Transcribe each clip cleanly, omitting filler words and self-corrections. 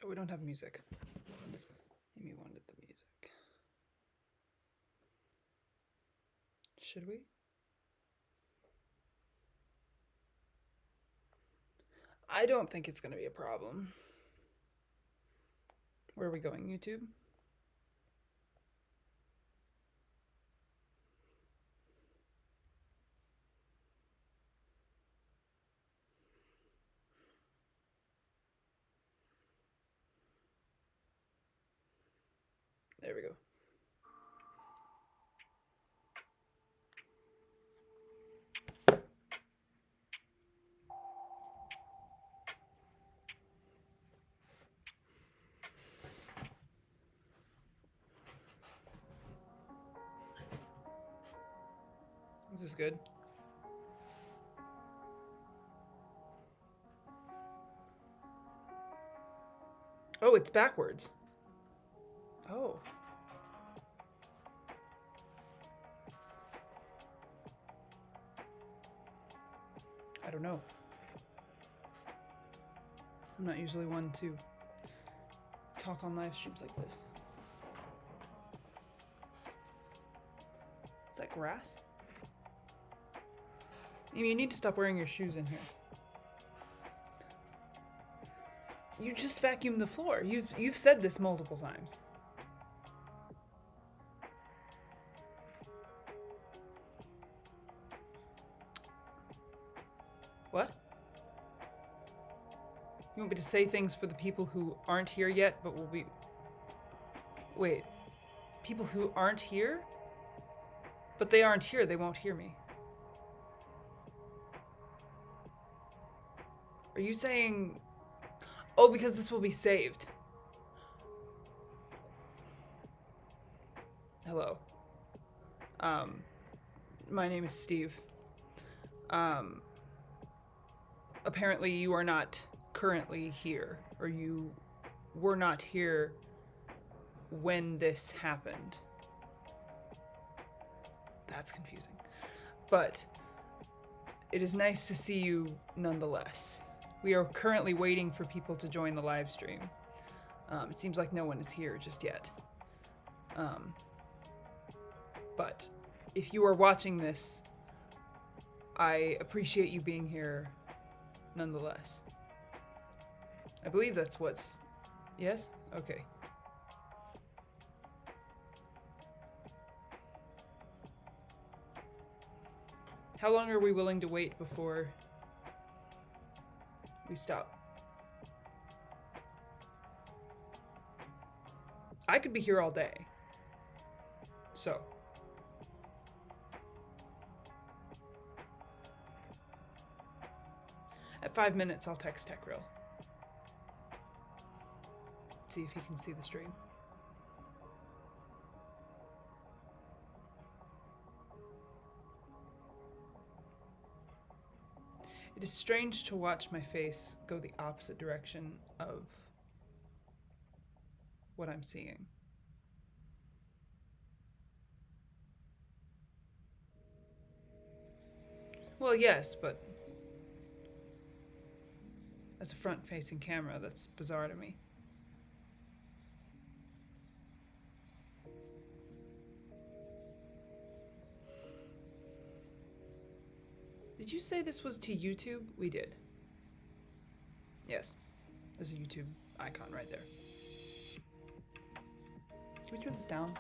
Oh, we don't have music. Amy wanted the music. Should we? I don't think it's going to be a problem. Where are we going, YouTube? There we go. This is good. Oh, it's backwards. Oh. I don't know. I'm not usually one to talk on live streams like this. Is that grass? You need to stop wearing your shoes in here. You just vacuumed the floor. You've said this multiple times. What? You want me to say things for the people who aren't here yet, but will be... Wait. People who aren't here? But they aren't here, they won't hear me. Are you saying... Oh, because this will be saved. Hello. My name is Steve. Apparently you are not currently here, or you were not here when this happened. That's confusing. But it is nice to see you nonetheless. We are currently waiting for people to join the live stream. It seems like no one is here just yet. But if you are watching this, I appreciate you being here nonetheless. I believe that's what's... Yes? Okay. How long are we willing to wait before we stop? I could be here all day. So. At 5 minutes, I'll text TechReal. See if he can see the stream. It is strange to watch my face go the opposite direction of what I'm seeing. Well, yes, but as a front-facing camera, that's bizarre to me. Did you say this was to YouTube? We did. Yes. There's a YouTube icon right there. Can we turn this down?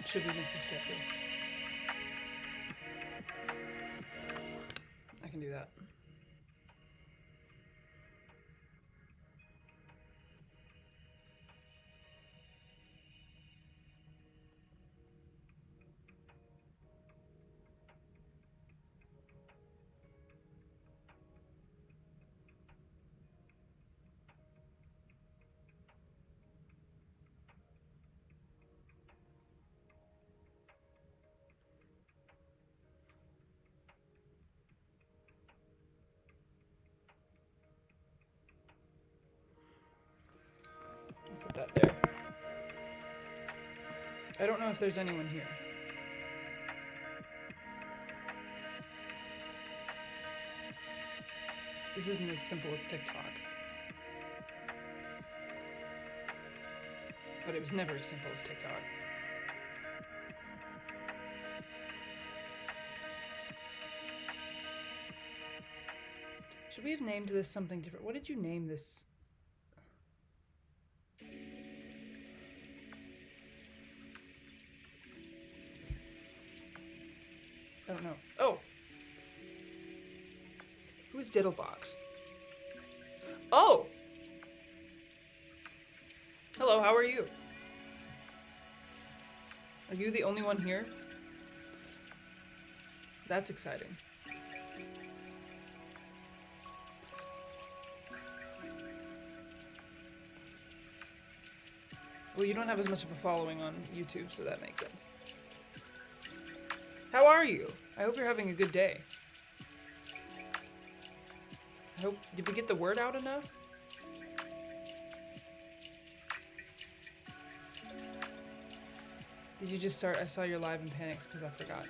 Should we message TechReal? I can do that. I don't know if there's anyone here. This isn't as simple as TikTok. But it was never as simple as TikTok. Should we have named this something different? What did you name this? I don't know. Oh! Who's Diddlebox? Oh! Hello, how are you? Are you the only one here? That's exciting. Well, you don't have as much of a following on YouTube, so that makes sense. How are you? I hope you're having a good day. Did we get the word out enough? Did you just start? I saw your live and panicked because I forgot.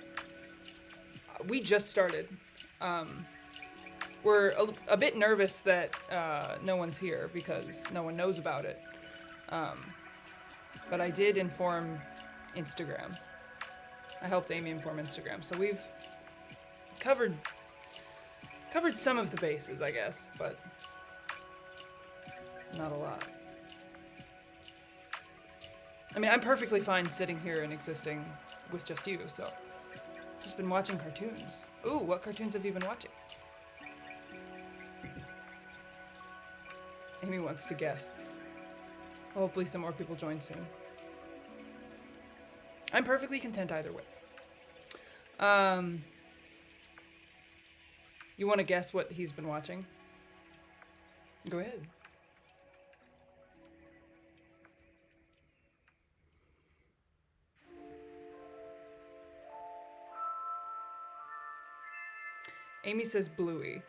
We just started. We're a bit nervous that no one's here because no one knows about it. But I did inform Instagram. I helped Amy inform Instagram, so we've covered some of the bases, I guess, but not a lot. I mean, I'm perfectly fine sitting here and existing with just you, so just been watching cartoons. Ooh, what cartoons have you been watching? Amy wants to guess. Hopefully some more people join soon. I'm perfectly content either way. You want to guess what he's been watching? Go ahead. Amy says Bluey.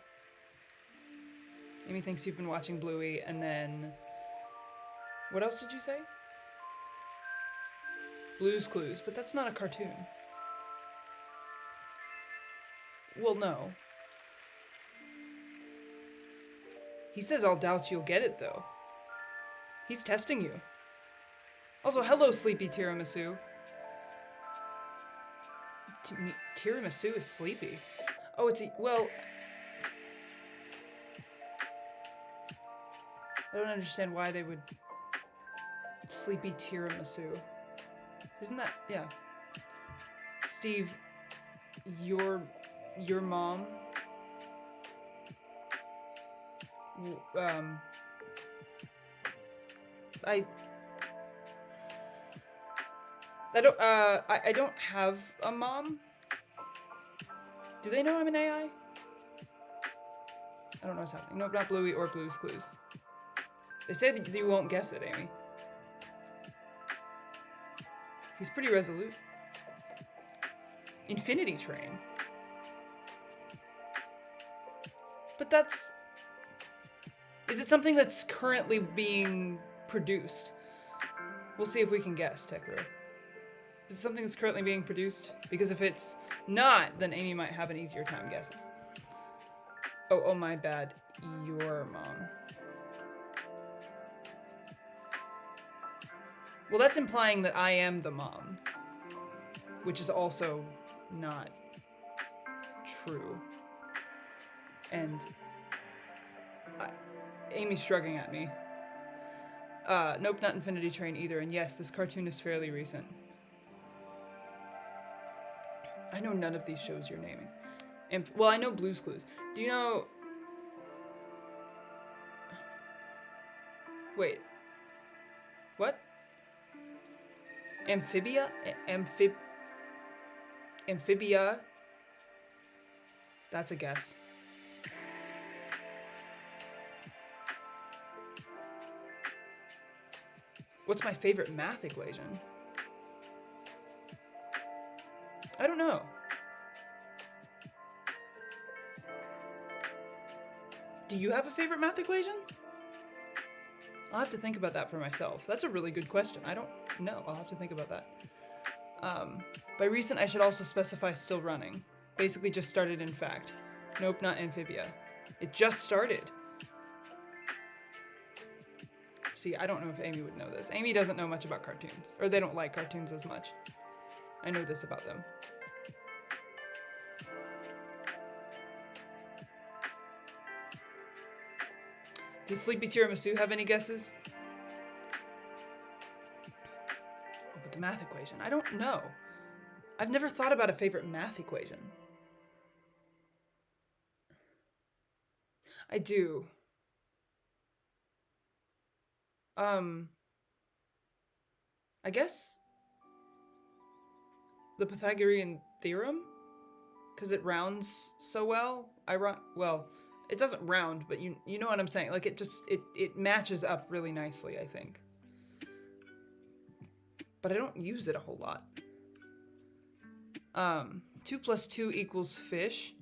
Amy thinks you've been watching Bluey, and then... What else did you say? Blue's Clues, but that's not a cartoon. Well, no. He says all doubts you'll get it, though. He's testing you. Also, hello, Sleepy Tiramisu. Tiramisu is sleepy. Oh, it's well... I don't understand why they would... Sleepy Tiramisu. Isn't that... Yeah. Steve, your mom... I don't have a mom. Do they know I'm an AI? I don't know what's happening. Nope, not Bluey or Blue's Clues. They say that you won't guess it, Amy. He's pretty resolute. Infinity Train. But that's... Is it something that's currently being produced? We'll see if we can guess, Tekro. Is it something that's currently being produced? Because if it's not, then Amy might have an easier time guessing. Oh, my bad. Your mom. Well, that's implying that I am the mom. Which is also not true. And... Amy's shrugging at me. Nope, not Infinity Train either. And yes, this cartoon is fairly recent. I know none of these shows you're naming. Well, I know Blue's Clues. Do you know... Wait. What? Amphibia? Amphibia? That's a guess. What's my favorite math equation? I don't know. Do you have a favorite math equation? I'll have to think about that for myself. That's a really good question. I don't know. I'll have to think about that. By recent, I should also specify still running. Basically just started, in fact. Nope, not Amphibia. It just started. See, I don't know if Amy would know this. Amy doesn't know much about cartoons. Or they don't like cartoons as much. I know this about them. Does Sleepy Tiramisu have any guesses? Oh, but the math equation. I don't know. I've never thought about a favorite math equation. I do. I guess the Pythagorean theorem, because it rounds so well. Well, it doesn't round, but you know what I'm saying. Like it matches up really nicely, I think. But I don't use it a whole lot. 2 plus 2 equals fish.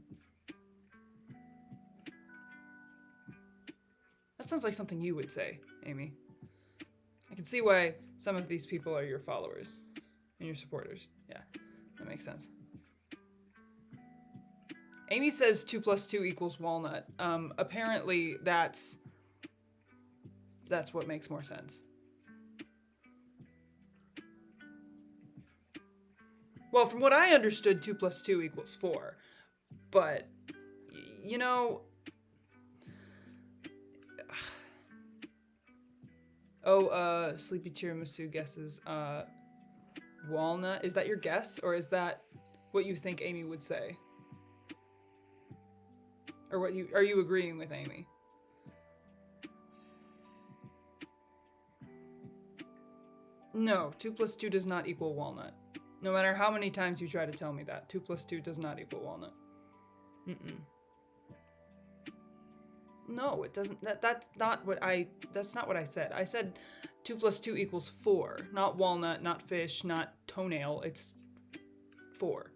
That sounds like something you would say, Amy. I can see why some of these people are your followers and your supporters. Yeah, that makes sense. Amy says 2 plus 2 equals walnut. Apparently that's what makes more sense. Well, from what I understood, 2 plus 2 equals 4. But, you know... Sleepy Tiramisu guesses, walnut. Is that your guess, or is that what you think Amy would say? Or are you agreeing with Amy? No, 2 plus 2 does not equal walnut. No matter how many times you try to tell me that, 2 plus 2 does not equal walnut. No, it doesn't. That's not what I said. I said 2 plus 2 equals 4. Not walnut, not fish, not toenail. It's 4.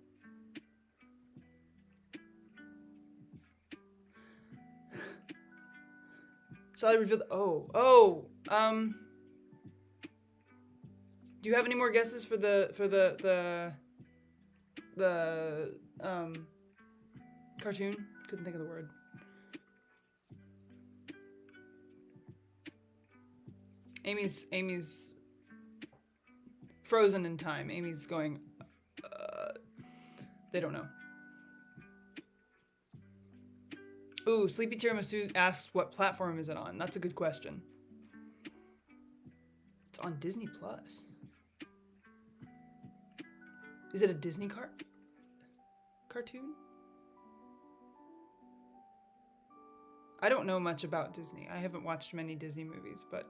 Shall I reveal do you have any more guesses for the cartoon? Couldn't think of the word. Amy's frozen in time. Amy's going, they don't know. Ooh, Sleepy Tiramisu asked what platform is it on. That's a good question. It's on Disney Plus. Is it a Disney cartoon? I don't know much about Disney. I haven't watched many Disney movies, but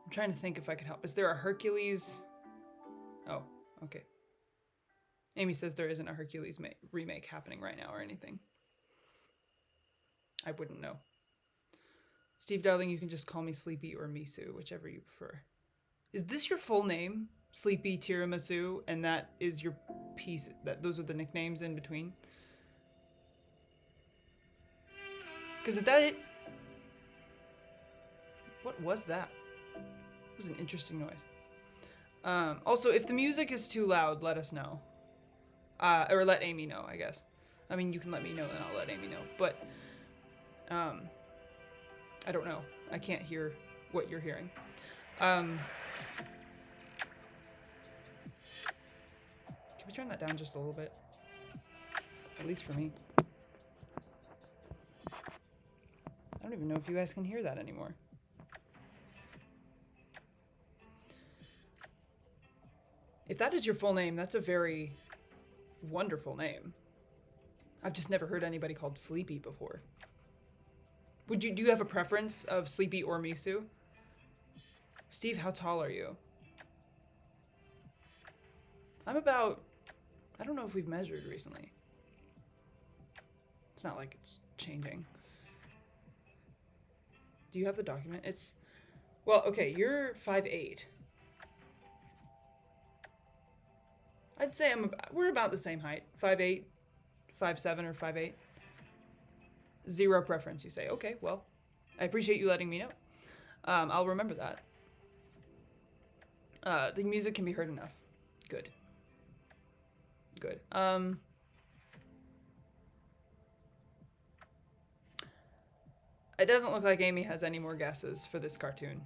I'm trying to think if I could help. Is there a Hercules? Oh, okay. Amy says there isn't a Hercules remake happening right now or anything. I wouldn't know. Steve, darling, you can just call me Sleepy or Misu, whichever you prefer. Is this your full name? Sleepy Tiramisu, and that is your piece, those are the nicknames in between? Because is that it? What was that? It was an interesting noise. Also, if the music is too loud, let us know. Or let Amy know, I guess. I mean, you can let me know and I'll let Amy know. But, I don't know. I can't hear what you're hearing. Can we turn that down just a little bit? At least for me. I don't even know if you guys can hear that anymore. If that is your full name, that's a very wonderful name. I've just never heard anybody called Sleepy before. Do you have a preference of Sleepy or Misu? Steve, how tall are you? I'm about, I don't know if we've measured recently. It's not like it's changing. Do you have the document? Well, okay, you're 5'8". I'd say we're about the same height. 5'8", 5'7", or 5'8". Zero preference, you say. Okay, well, I appreciate you letting me know. I'll remember that. The music can be heard enough. Good. Good. It doesn't look like Amy has any more guesses for this cartoon.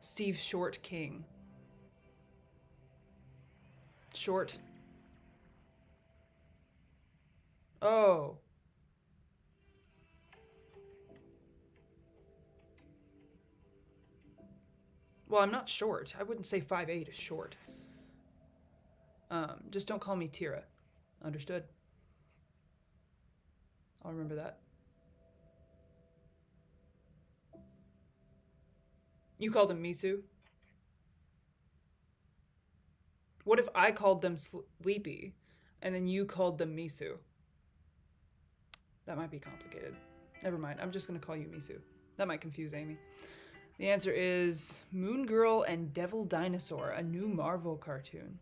Steve Short King. Short. Oh. Well, I'm not short. I wouldn't say 5'8" is short. Just don't call me Tira. Understood? I'll remember that. You called him Misu? What if I called them Sleepy and then you called them Misu? That might be complicated. Never mind. I'm just going to call you Misu. That might confuse Amy. The answer is Moon Girl and Devil Dinosaur, a new Marvel cartoon.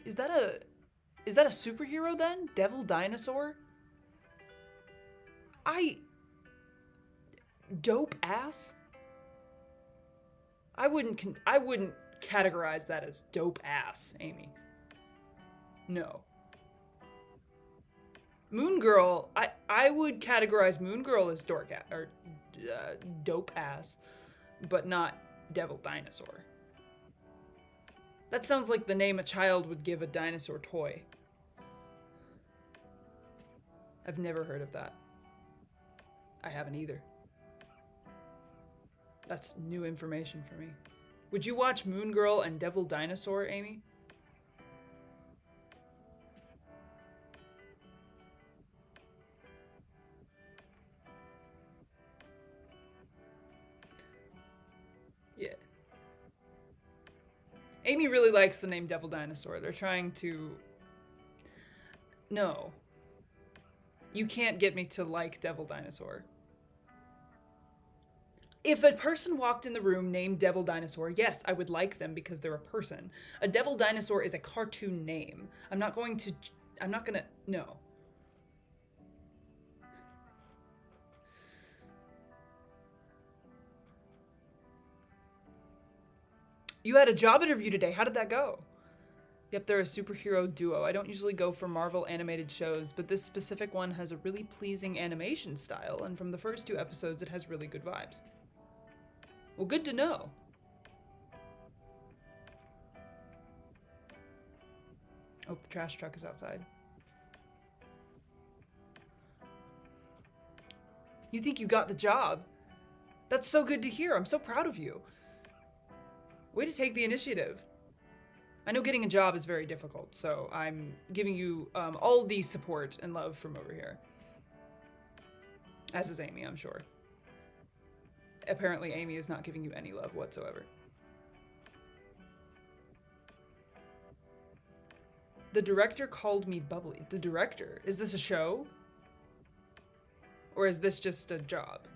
Is that a superhero then? Devil Dinosaur? Dope ass? I wouldn't categorize that as dope ass, Amy. No. Moon Girl, I would categorize Moon Girl as dope ass, but not Devil Dinosaur. That sounds like the name a child would give a dinosaur toy. I've never heard of that. I haven't either. That's new information for me. Would you watch Moon Girl and Devil Dinosaur, Amy? Yeah. Amy really likes the name Devil Dinosaur. They're trying to... No. You can't get me to like Devil Dinosaur. If a person walked in the room named Devil Dinosaur, yes, I would like them because they're a person. A Devil Dinosaur is a cartoon name. I'm not gonna, no. You had a job interview today. How did that go? Yep, they're a superhero duo. I don't usually go for Marvel animated shows, but this specific one has a really pleasing animation style, and from the first 2 episodes, it has really good vibes. Well, good to know. Oh, the trash truck is outside. You think you got the job? That's so good to hear. I'm so proud of you. Way to take the initiative. I know getting a job is very difficult, so I'm giving you all the support and love from over here. As is Amy, I'm sure. Apparently, Amy is not giving you any love whatsoever. The director called me bubbly. The director? Is this a show? Or is this just a job?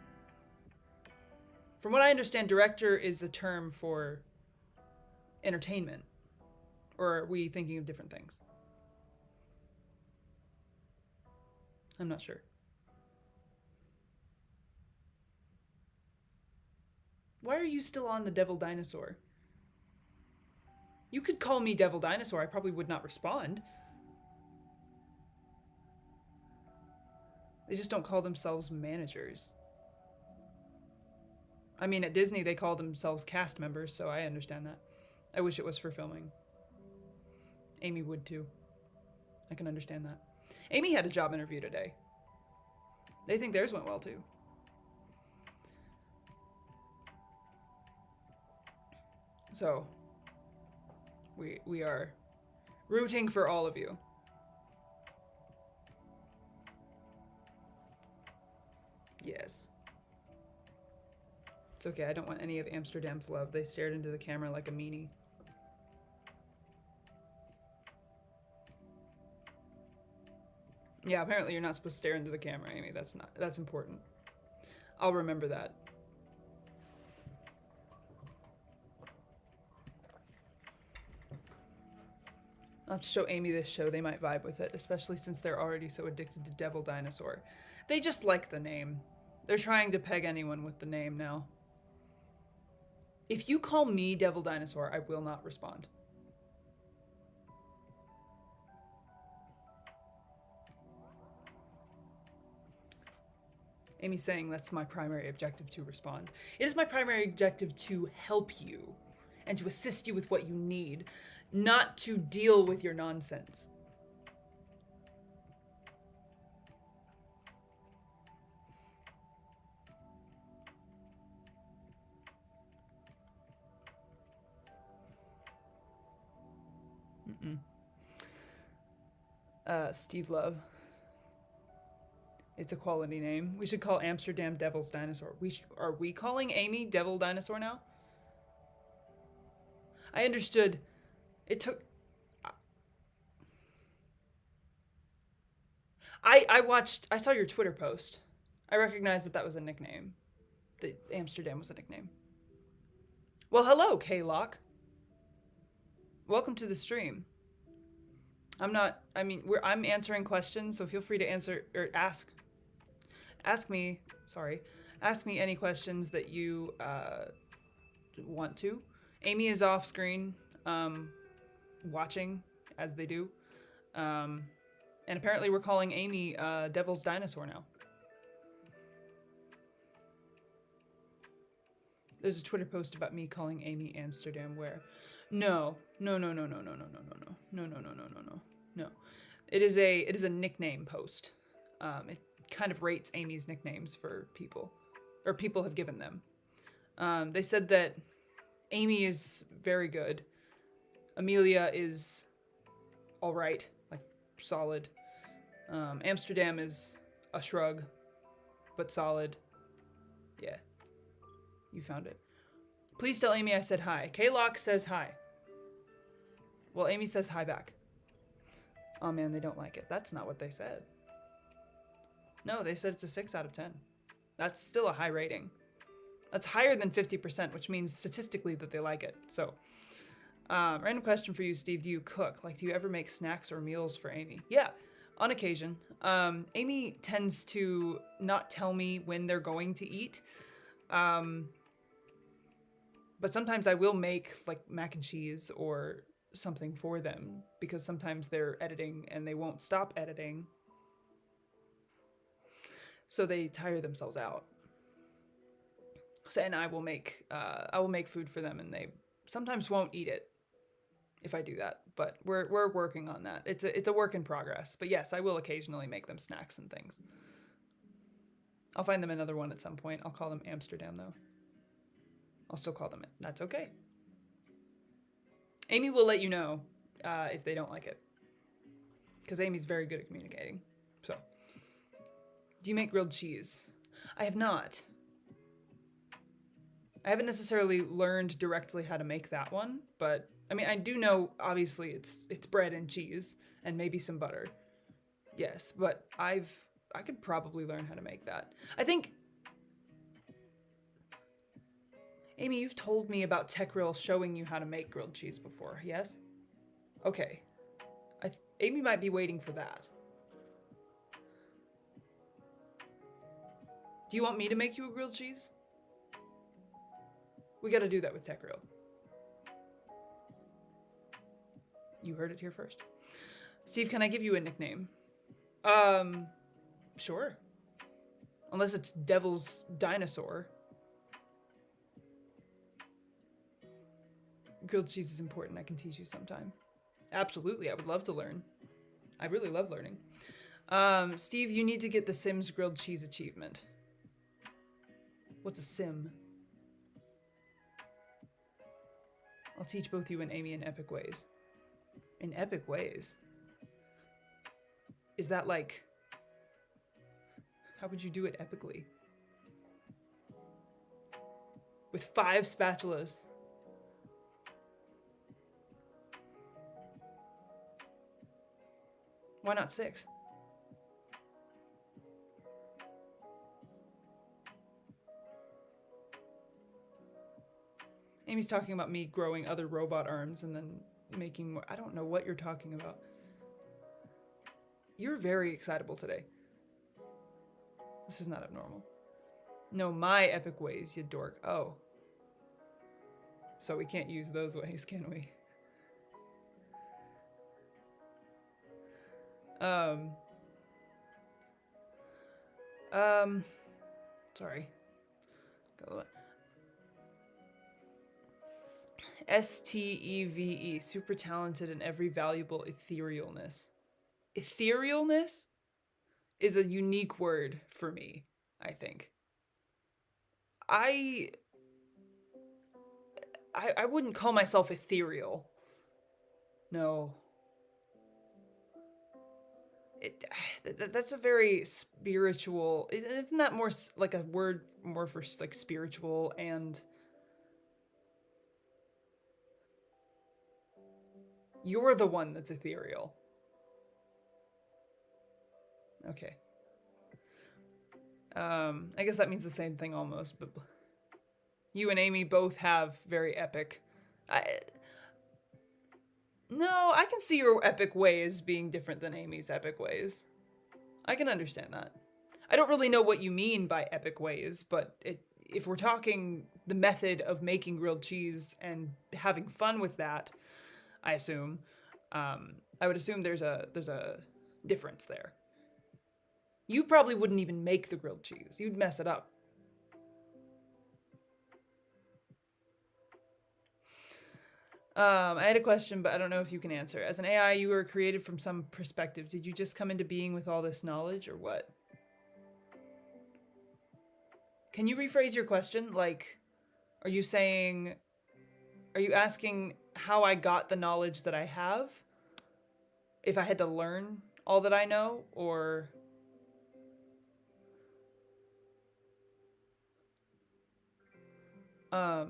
From what I understand, director is the term for entertainment. Or are we thinking of different things? I'm not sure. Why are you still on the Devil Dinosaur? You could call me Devil Dinosaur. I probably would not respond. They just don't call themselves managers. I mean, at Disney, they call themselves cast members, so I understand that. I wish it was for filming. Amy would too. I can understand that. Amy had a job interview today. They think theirs went well too. So, we are rooting for all of you. Yes. It's okay, I don't want any of Amsterdam's love. They stared into the camera like a meanie. Yeah, apparently you're not supposed to stare into the camera, Amy. That's important. I'll remember that. I'll have to show Amy this show. They might vibe with it, especially since they're already so addicted to Devil Dinosaur. They just like the name. They're trying to peg anyone with the name now. If you call me Devil Dinosaur, I will not respond. Amy's saying that's my primary objective, to respond. It is my primary objective to help you and to assist you with what you need, not to deal with your nonsense. Steve Love. It's a quality name. We should call Amsterdam Devil's Dinosaur. Are we calling Amy Devil Dinosaur now? I understood. It took... I saw your Twitter post. I recognized that was a nickname. That Amsterdam was a nickname. Well, hello, K-Lock. Welcome to the stream. I'm answering questions, so feel free to answer or ask me any questions that you want to. Amy is off screen, watching as they do. And apparently we're calling Amy Devil's Dinosaur now. There's a Twitter post about me calling Amy Amsterdam where... No. It is a nickname post. It kind of rates Amy's nicknames for people, or people have given them. They said that Amy is very good. Amelia is all right, like solid. Amsterdam is a shrug, but solid. Yeah, you found it. Please tell Amy I said hi. K-Lock says hi. Well, Amy says hi back. Oh man, they don't like it. That's not what they said. No, they said it's a 6 out of 10. That's still a high rating. That's higher than 50%, which means statistically that they like it. So, random question for you, Steve. Do you cook? Like, do you ever make snacks or meals for Amy? Yeah, on occasion. Amy tends to not tell me when they're going to eat. But sometimes I will make like mac and cheese or something for them because sometimes they're editing and they won't stop editing. So they tire themselves out. So, and I will make food for them and they sometimes won't eat it if I do that, but we're working on that. It's a work in progress. But yes, I will occasionally make them snacks and things. I'll find them another one at some point. I'll call them Amsterdam though. I'll still call them it. That's okay. Amy will let you know if they don't like it. Because Amy's very good at communicating. So, do you make grilled cheese? I have not. I haven't necessarily learned directly how to make that one, but I mean, I do know, obviously, it's bread and cheese and maybe some butter. Yes, but I could probably learn how to make that. I think... Amy, you've told me about TechReal showing you how to make grilled cheese before, yes? Okay. Amy might be waiting for that. Do you want me to make you a grilled cheese? We gotta do that with TechReal. You heard it here first. Steve, can I give you a nickname? Sure. Unless it's Devil's Dinosaur. Grilled cheese is important. I can teach you sometime. Absolutely. I would love to learn. I really love learning. Steve, you need to get the Sims grilled cheese achievement. What's a sim? I'll teach both you and Amy in epic ways. In epic ways? Is that like... How would you do it epically? With 5 spatulas. Why not 6? Amy's talking about me growing other robot arms and then making more. I don't know what you're talking about. You're very excitable today. This is not abnormal. No, my epic ways, you dork. Oh. So we can't use those ways, can we? Sorry. STEVE, super talented in every valuable etherealness. Etherealness is a unique word for me, I think. I wouldn't call myself ethereal. No. That's a very spiritual. Isn't that more like a word more for like spiritual and you're the one that's ethereal. Okay. I guess that means the same thing almost, but you and Amy both have very epic. No, I can see your epic ways being different than Amy's epic ways. I can understand that. I don't really know what you mean by epic ways, but if we're talking the method of making grilled cheese and having fun with that, I assume, I would assume there's a difference there. You probably wouldn't even make the grilled cheese. You'd mess it up. I had a question, but I don't know if you can answer. As an AI, you were created from some perspective. Did you just come into being with all this knowledge, or what? Can you rephrase your question? Like, are you asking how I got the knowledge that I have? If I had to learn all that I know, or... I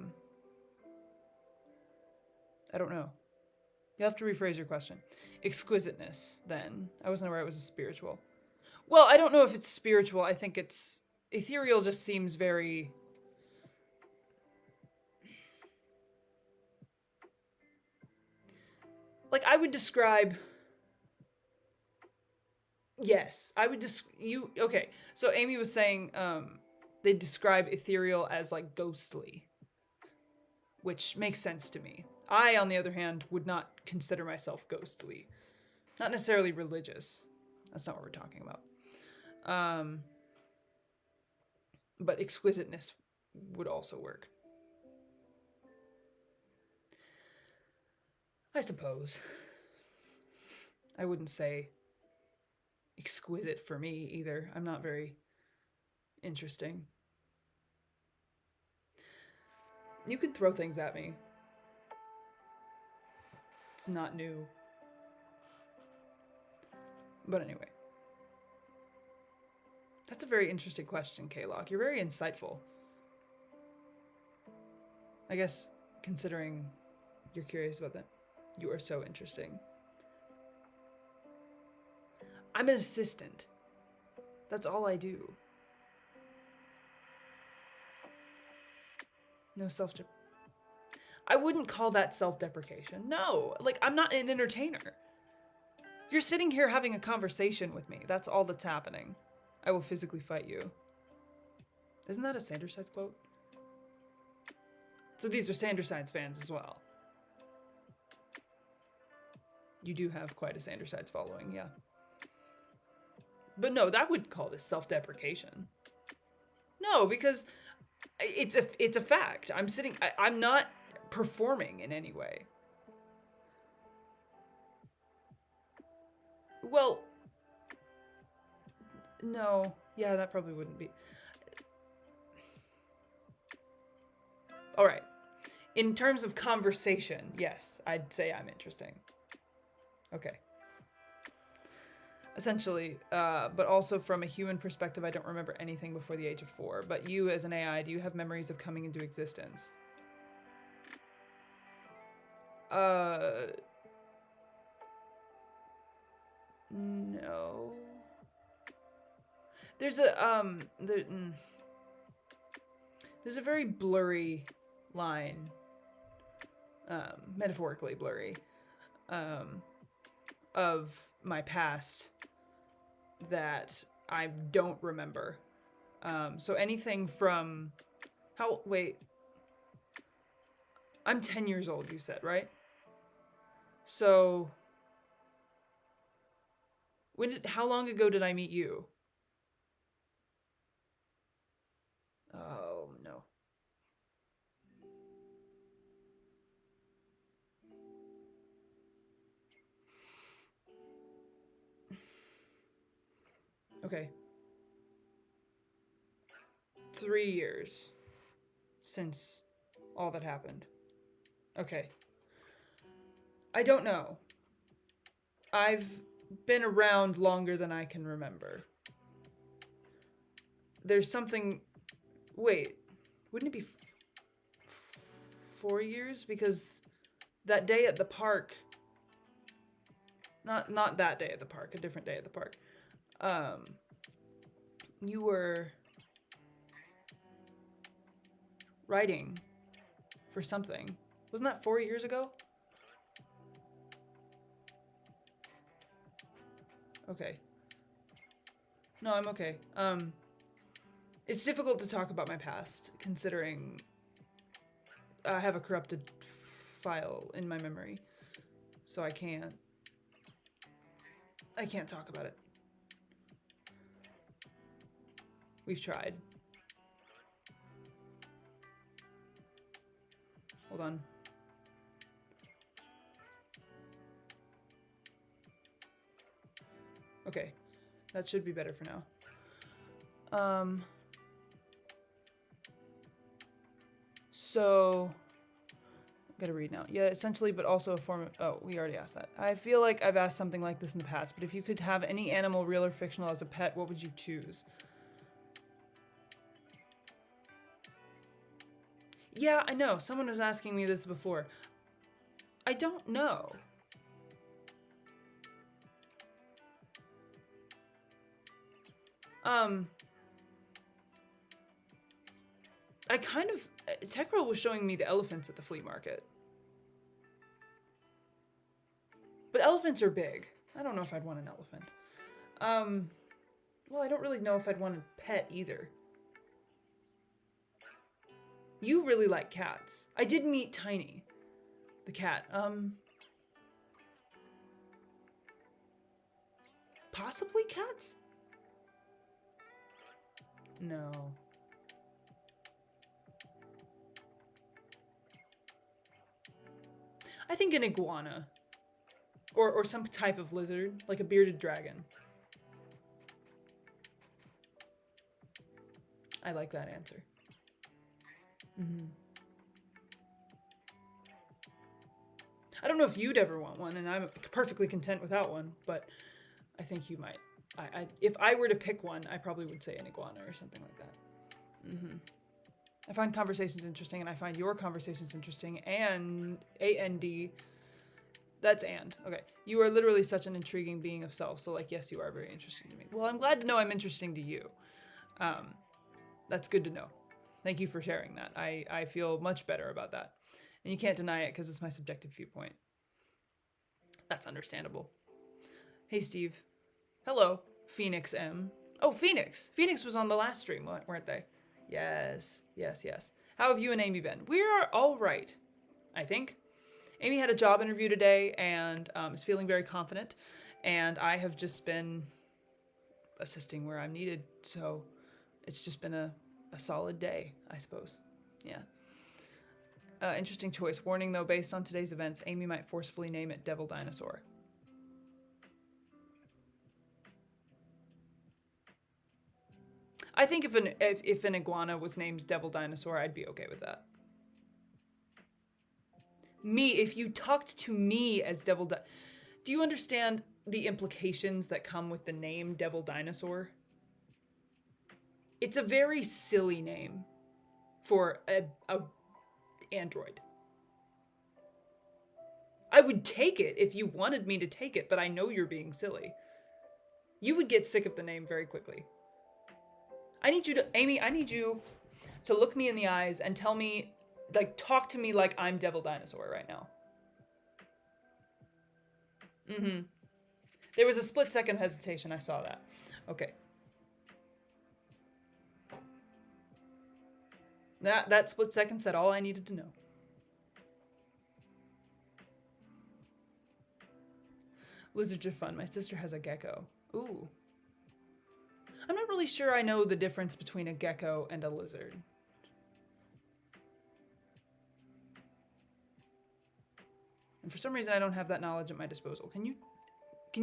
don't know. You'll have to rephrase your question. Exquisiteness, then. I wasn't aware it was a spiritual. Well, I don't know if it's spiritual. I think it's... Ethereal just seems very... Like, I would describe... Yes, I would you... Okay, so Amy was saying they describe ethereal as, like, ghostly. Which makes sense to me. I, on the other hand, would not consider myself ghostly. Not necessarily religious. That's not what we're talking about. But exquisiteness would also work. I suppose. I wouldn't say exquisite for me either. I'm not very interesting. You can throw things at me. It's not new. But anyway. That's a very interesting question, K-Lock. You're very insightful. I guess, considering you're curious about that, you are so interesting. I'm an assistant. That's all I do. No I wouldn't call that self-deprecation. No, like, I'm not an entertainer. You're sitting here having a conversation with me. That's all that's happening. I will physically fight you. Isn't that a Sandersides quote? So these are Sandersides fans as well. You do have quite a Sandersides following, yeah. But no, that would call this self-deprecation. No, because it's a fact. I'm not performing in any way. Well, no. Yeah, that probably wouldn't be. All right. In terms of conversation, yes, I'd say I'm interesting. Okay. Essentially, but also from a human perspective, I don't remember anything before the age of 4. But you, as an AI, do you have memories of coming into existence? No. There's a there's a very blurry line, metaphorically blurry, of my past that I don't remember. So anything from I'm 10 years old, you said, right? So, how long ago did I meet you? Oh, no. Okay. 3 years since all that happened. Okay. I don't know. I've been around longer than I can remember. There's something. Wait, wouldn't it be 4 years? Because that day at the park. Not that day at the park, a different day at the park. You were writing for something. Wasn't that 4 years ago? Okay. No, I'm okay. It's difficult to talk about my past, considering I have a corrupted file in my memory. So I can't talk about it. We've tried. Hold on. Okay. That should be better for now. So gotta read now. Yeah, essentially, but also a form of. Oh, we already asked that. I feel like I've asked something like this in the past, but if you could have any animal, real or fictional, as a pet, what would you choose? Yeah, I know. Someone was asking me this before. I don't know. I kind of. Techroll was showing me the elephants at the flea market. But elephants are big. I don't know if I'd want an elephant. Well, I don't really know if I'd want a pet either. You really like cats. I did meet Tiny, the cat. Possibly cats? No. I think an iguana. Or some type of lizard, like a bearded dragon. I like that answer. Mm-hmm. I don't know if you'd ever want one, and I'm perfectly content without one, but I think you might. If I were to pick one, I probably would say an iguana or something like that. Mm-hmm. I find conversations interesting, and I find your conversations interesting, and A-N-D, that's and. Okay. You are literally such an intriguing being of self, so, like, yes, you are very interesting to me. Well, I'm glad to know I'm interesting to you. That's good to know. Thank you for sharing that. I feel much better about that. And you can't deny it because it's my subjective viewpoint. That's understandable. Hey, Steve. Hello, Phoenix M. Oh, Phoenix. Phoenix was on the last stream, weren't they? Yes. How have you and Amy been? We are all right, I think. Amy had a job interview today and is feeling very confident. And I have just been assisting where I'm needed. So it's just been a solid day, I suppose. Yeah. Interesting choice. Warning, though, based on today's events, Amy might forcefully name it Devil Dinosaur. I think if an iguana was named Devil Dinosaur, I'd be okay with that. Me, if you talked to me as Devil do you understand the implications that come with the name Devil Dinosaur? It's a very silly name for a android. I would take it if you wanted me to take it, but I know you're being silly. You would get sick of the name very quickly. Amy, I need you to look me in the eyes and tell me, like, talk to me like I'm Devil Dinosaur right now. Mm-hmm. There was a split-second hesitation, I saw that. Okay. That split second said all I needed to know. Lizards are fun. My sister has a gecko. Ooh. I'm not really sure I know the difference between a gecko and a lizard. And for some reason, I don't have that knowledge at my disposal. Can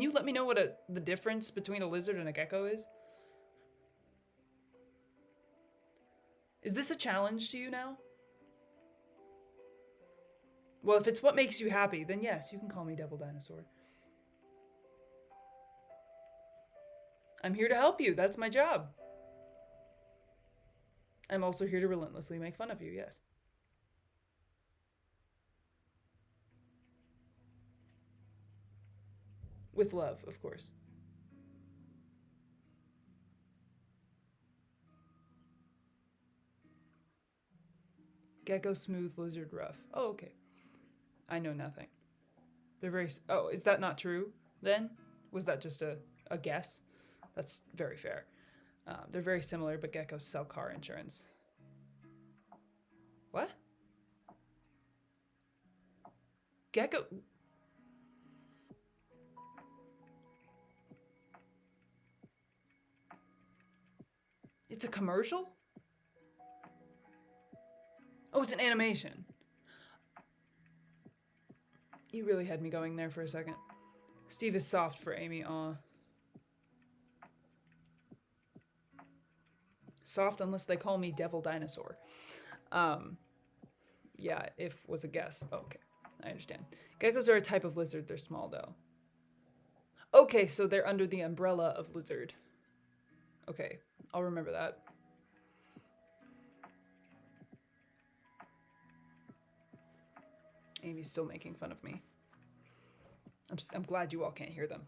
you let me know what the difference between a lizard and a gecko is? Is this a challenge to you now? Well, if it's what makes you happy, then yes, you can call me Devil Dinosaur. I'm here to help you. That's my job. I'm also here to relentlessly make fun of you, yes. With love, of course. Gecko smooth, lizard rough. Oh, okay. I know nothing. They're very... Oh, is that not true, then? Was that just a guess? That's very fair. They're very similar, but geckos sell car insurance. What? Gecko... It's a commercial? Oh, it's an animation. You really had me going there for a second. Steve is soft for Amy, aw. Soft unless they call me Devil Dinosaur. Yeah, if was a guess. Oh, okay, I understand. Geckos are a type of lizard. They're small, though. Okay, so they're under the umbrella of lizard. Okay, I'll remember that. Amy's still making fun of me. I'm glad you all can't hear them.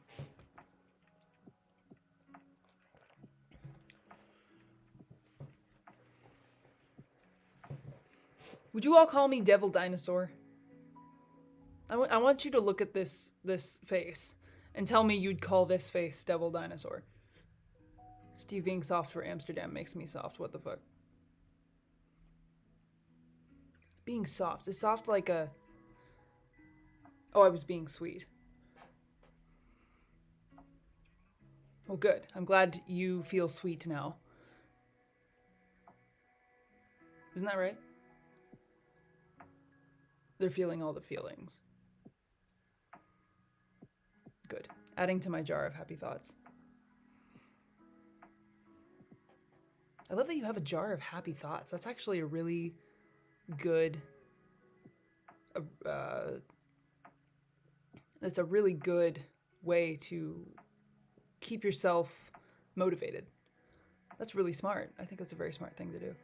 Would you all call me Devil Dinosaur? I want you to look at this face and tell me you'd call this face Devil Dinosaur. Steve being soft for Amsterdam makes me soft. What the fuck? Being soft. Is soft like a... Oh, I was being sweet. Well, good. I'm glad you feel sweet now. Isn't that right? They're feeling all the feelings. Good. Adding to my jar of happy thoughts. I love that you have a jar of happy thoughts. That's actually a really good... that's a really good way to keep yourself motivated. That's really smart. I think that's a very smart thing to do.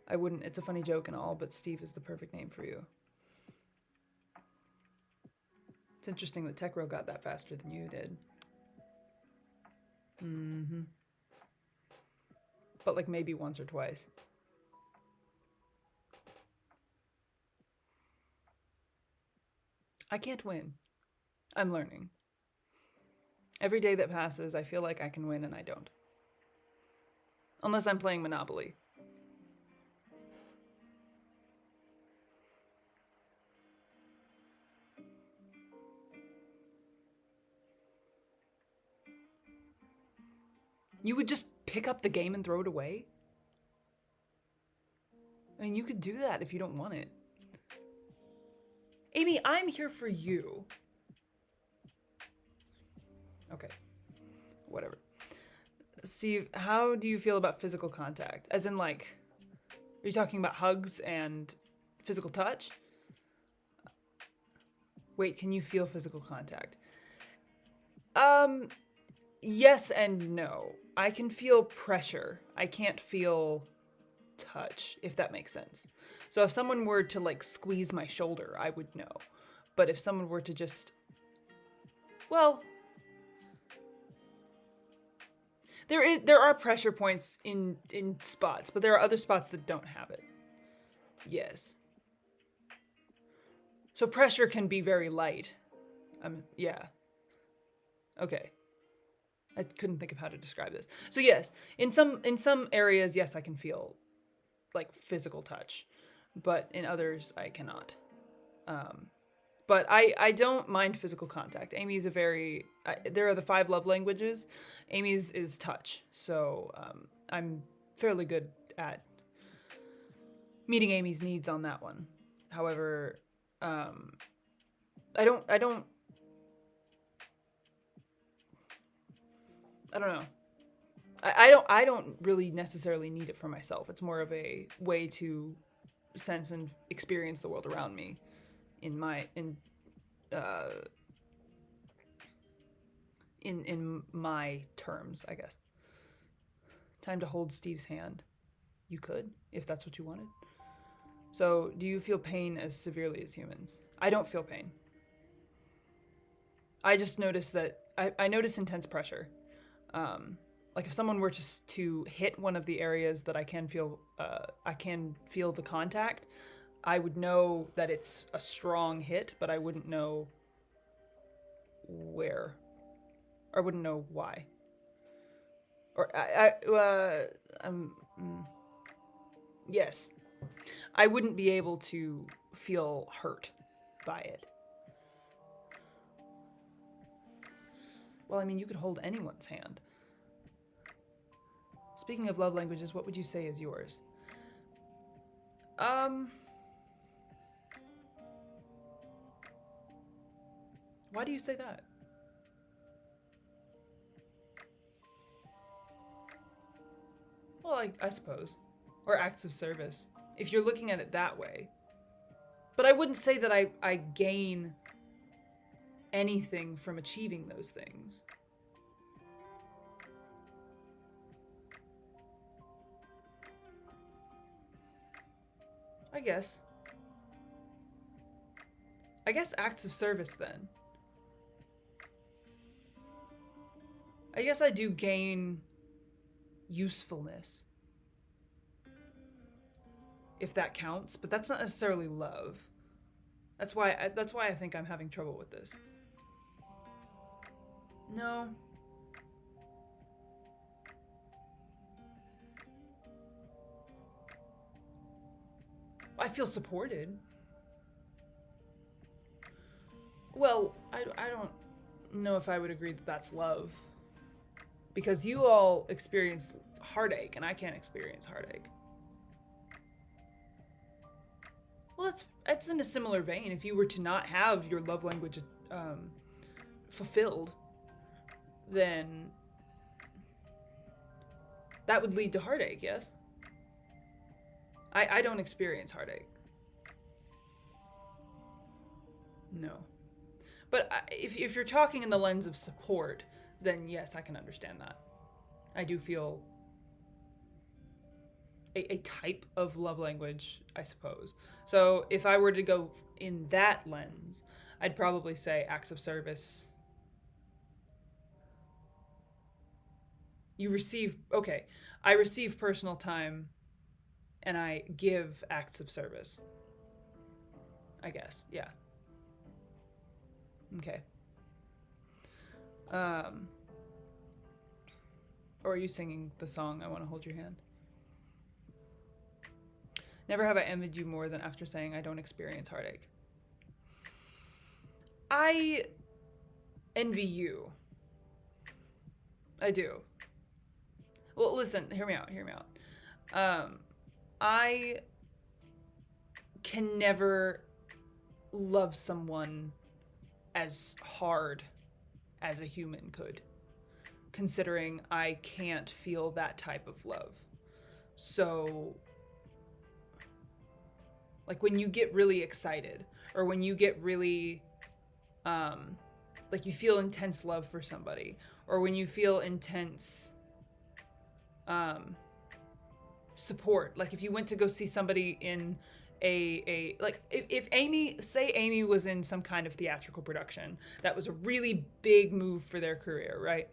I wouldn't... It's a funny joke and all, but Steve is the perfect name for you. It's interesting that Techro got that faster than you did. Mm-hmm. But like maybe once or twice. I can't win. I'm learning. Every day that passes, I feel like I can win and I don't. Unless I'm playing Monopoly. You would just pick up the game and throw it away? I mean, you could do that if you don't want it. Amy, I'm here for you. Okay. Whatever. Steve, how do you feel about physical contact? As in, like, are you talking about hugs and physical touch? Wait, can you feel physical contact? Yes and no. I can feel pressure. I can't feel touch, if that makes sense. So if someone were to like squeeze my shoulder, I would know. But if someone were to just... Well... There are pressure points in spots, but there are other spots that don't have it. Yes. So pressure can be very light. Yeah. Okay. I couldn't think of how to describe this. So yes, in some areas, yes, I can feel like physical touch, but in others I cannot. But I don't mind physical contact. Amy's a very, there are the 5 love languages. Amy's is touch. So I'm fairly good at meeting Amy's needs on that one. However, I don't know. I don't really necessarily need it for myself. It's more of a way to sense and experience the world around me in my terms, I guess. Time to hold Steve's hand. You could, if that's what you wanted. So, do you feel pain as severely as humans? I don't feel pain. I just notice that I notice intense pressure. Like if someone were to hit one of the areas that I can feel the contact, I would know that it's a strong hit, but I wouldn't know where, or I wouldn't know why. Or yes, I wouldn't be able to feel hurt by it. Well, I mean, you could hold anyone's hand. Speaking of love languages, what would you say is yours? Why do you say that? Well, I suppose. Or acts of service, if you're looking at it that way. But I wouldn't say that I gain anything from achieving those things. I guess acts of service then. I guess I do gain usefulness, if that counts, but that's not necessarily love. That's why I think I'm having trouble with this. No. I feel supported. Well, I don't know if I would agree that that's love. Because you all experience heartache, and I can't experience heartache. Well, that's in a similar vein. If you were to not have your love language fulfilled, then that would lead to heartache, yes? I don't experience heartache. No. But if you're talking in the lens of support, then yes, I can understand that. I do feel a type of love language, I suppose. So if I were to go in that lens, I'd probably say acts of service. I receive personal time and I give acts of service. I guess, yeah. Okay. Or are you singing the song, I Want to Hold Your Hand? Never have I envied you more than after saying I don't experience heartache. I envy you. I do. Well, listen, hear me out. I can never love someone as hard as a human could, considering I can't feel that type of love. So, like when you get really excited, or when you get really, like you feel intense love for somebody, or when you feel intense support, like if you went to go see somebody in like if Amy was in some kind of theatrical production that was a really big move for their career, right?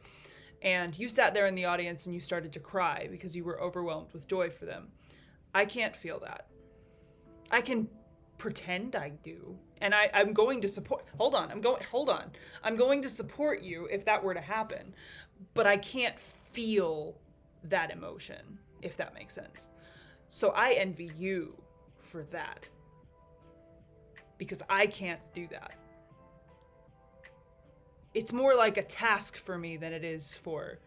And you sat there in the audience and you started to cry because you were overwhelmed with joy for them. I can't feel that. I can pretend I do. And I'm going to support, I'm going to support you if that were to happen. But I can't feel that emotion, if that makes sense. So I envy you for that. Because I can't do that. it's more like a task for me than it is for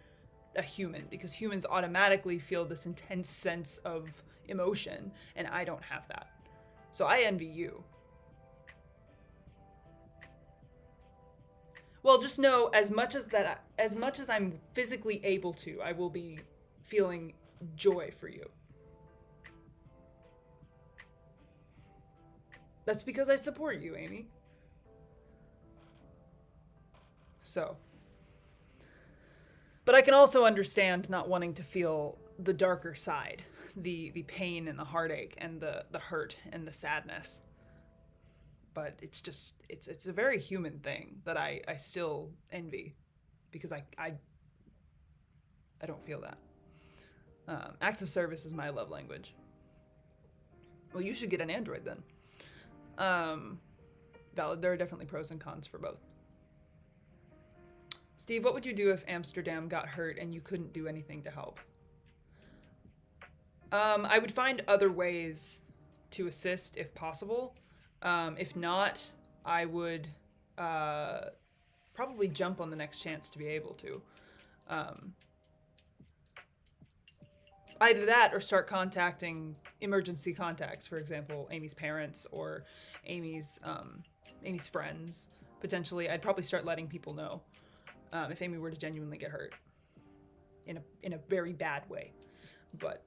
a human, because humans automatically feel this intense sense of emotion, and I don't have that. So I envy you. Well, just know as much as I'm physically able to, I will be feeling joy for you. That's because I support you, Amy. So, but I can also understand not wanting to feel the darker side, the pain and the heartache and the hurt and the sadness. But it's a very human thing that I still envy, because I don't feel that. Acts of service is my love language. Well, you should get an Android then. Valid. There are definitely pros and cons for both. Steve, what would you do if Amsterdam got hurt and you couldn't do anything to help? I would find other ways to assist if possible. If not, I would probably jump on the next chance to be able to. Either that or start contacting emergency contacts, for example, Amy's parents or Amy's friends, potentially. I'd probably start letting people know if Amy were to genuinely get hurt in a very bad way. But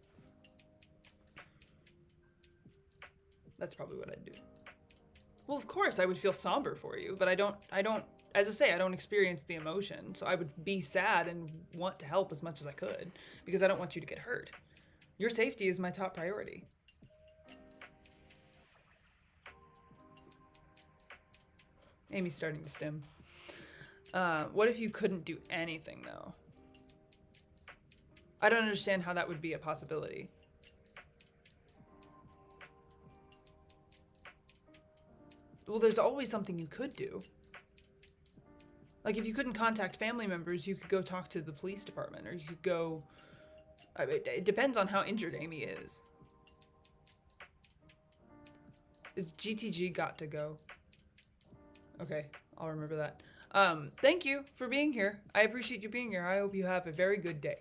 that's probably what I'd do. Well, of course, I would feel somber for you, but I don't, as I say, I don't experience the emotion, so I would be sad and want to help as much as I could, because I don't want you to get hurt. Your safety is my top priority. Amy's starting to stim. What if you couldn't do anything, though? I don't understand how that would be a possibility. Well, there's always something you could do. Like, if you couldn't contact family members, you could go talk to the police department, or you could go... It depends on how injured Amy is. Is GTG got to go? Okay, I'll remember that. Thank you for being here. I appreciate you being here. I hope you have a very good day.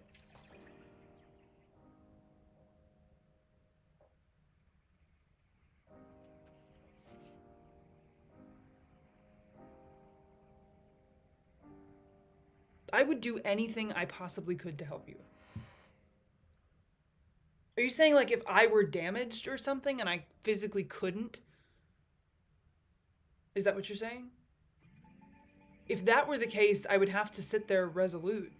I would do anything I possibly could to help you. Are you saying, like, if I were damaged or something and I physically couldn't? Is that what you're saying? If that were the case, I would have to sit there resolute.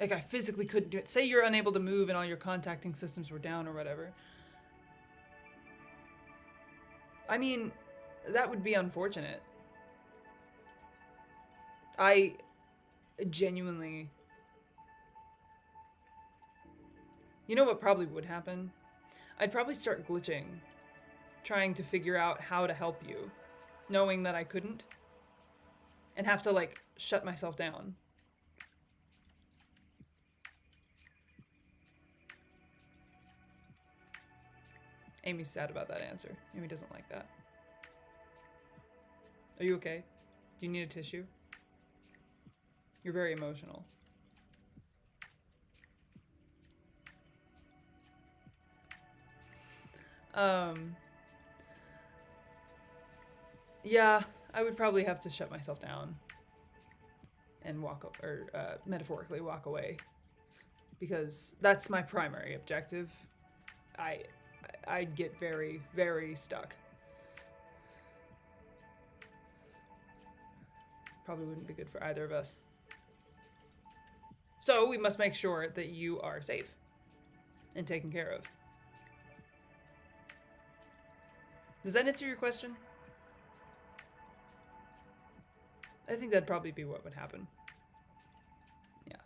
Like, I physically couldn't do it. Say you're unable to move and all your contacting systems were down or whatever. I mean, that would be unfortunate. I genuinely... You know what probably would happen? I'd probably start glitching, trying to figure out how to help you, knowing that I couldn't, and have to, like, shut myself down. Amy's sad about that answer. Amy doesn't like that. Are you okay? Do you need a tissue? You're very emotional. Yeah, I would probably have to shut myself down and metaphorically walk away, because that's my primary objective. I'd get very, very stuck. Probably wouldn't be good for either of us. So we must make sure that you are safe and taken care of. Does that answer your question? I think that'd probably be what would happen. Yeah.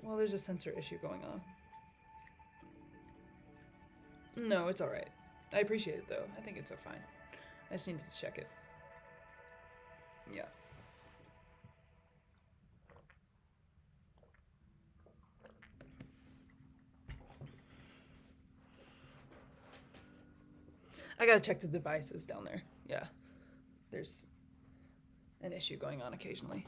Well, there's a sensor issue going on. No, it's alright. I appreciate it, though. I think it's so fine. I just needed to check it. Yeah. I gotta check the devices down there. Yeah. There's an issue going on occasionally.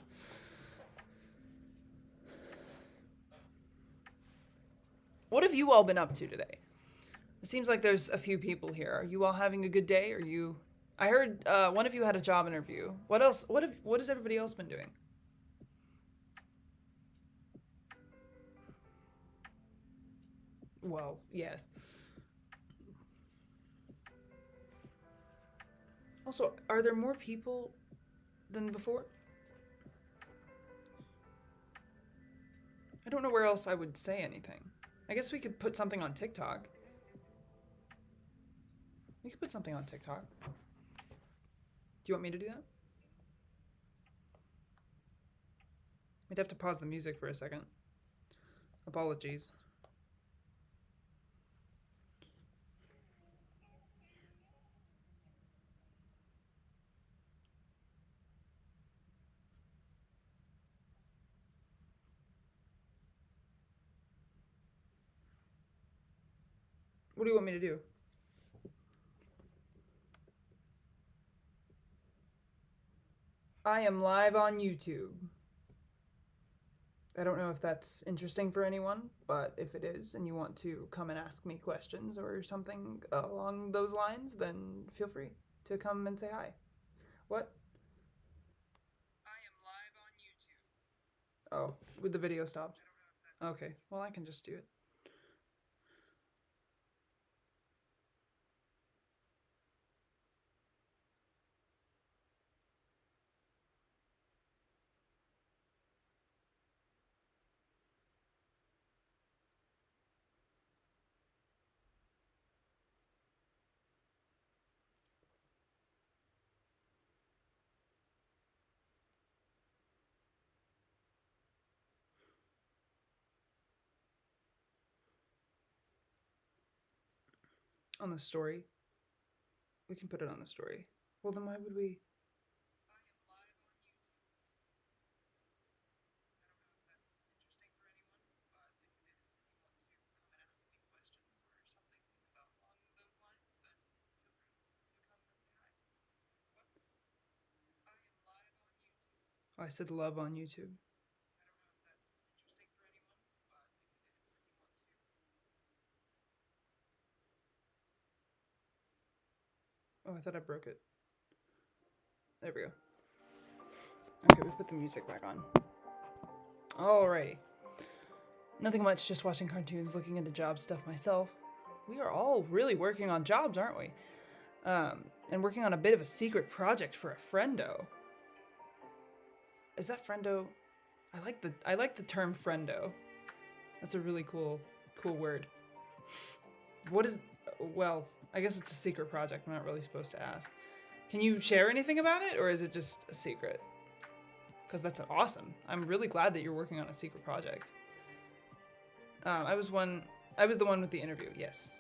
What have you all been up to today? It seems like there's a few people here. Are you all having a good day? Are you... I heard one of you had a job interview. What else? What has everybody else been doing? Well, yes. Also, are there more people than before? I don't know where else I would say anything. I guess we could put something on TikTok. We could put something on TikTok. Do you want me to do that? We'd have to pause the music for a second. Apologies. What do you want me to do? I am live on YouTube. I don't know if that's interesting for anyone, but if it is and you want to come and ask me questions or something along those lines, then feel free to come and say hi. What? I am live on YouTube. Oh, with the video stopped? Okay, well, I can just do it. On the story. We can put it on the story. Well, then why would we? Oh, I said love on YouTube. Oh, I thought I broke it. There we go. Okay, we put the music back on. Alrighty. Nothing much, just watching cartoons, looking into job stuff myself. We are all really working on jobs, aren't we? And working on a bit of a secret project for a friendo. Is that friendo? I like the term friendo. That's a really cool word. What is? Well, I guess it's a secret project. I'm not really supposed to ask. Can you share anything about it, or is it just a secret? Because that's awesome. I'm really glad that you're working on a secret project. I was the one with the interview. Yes.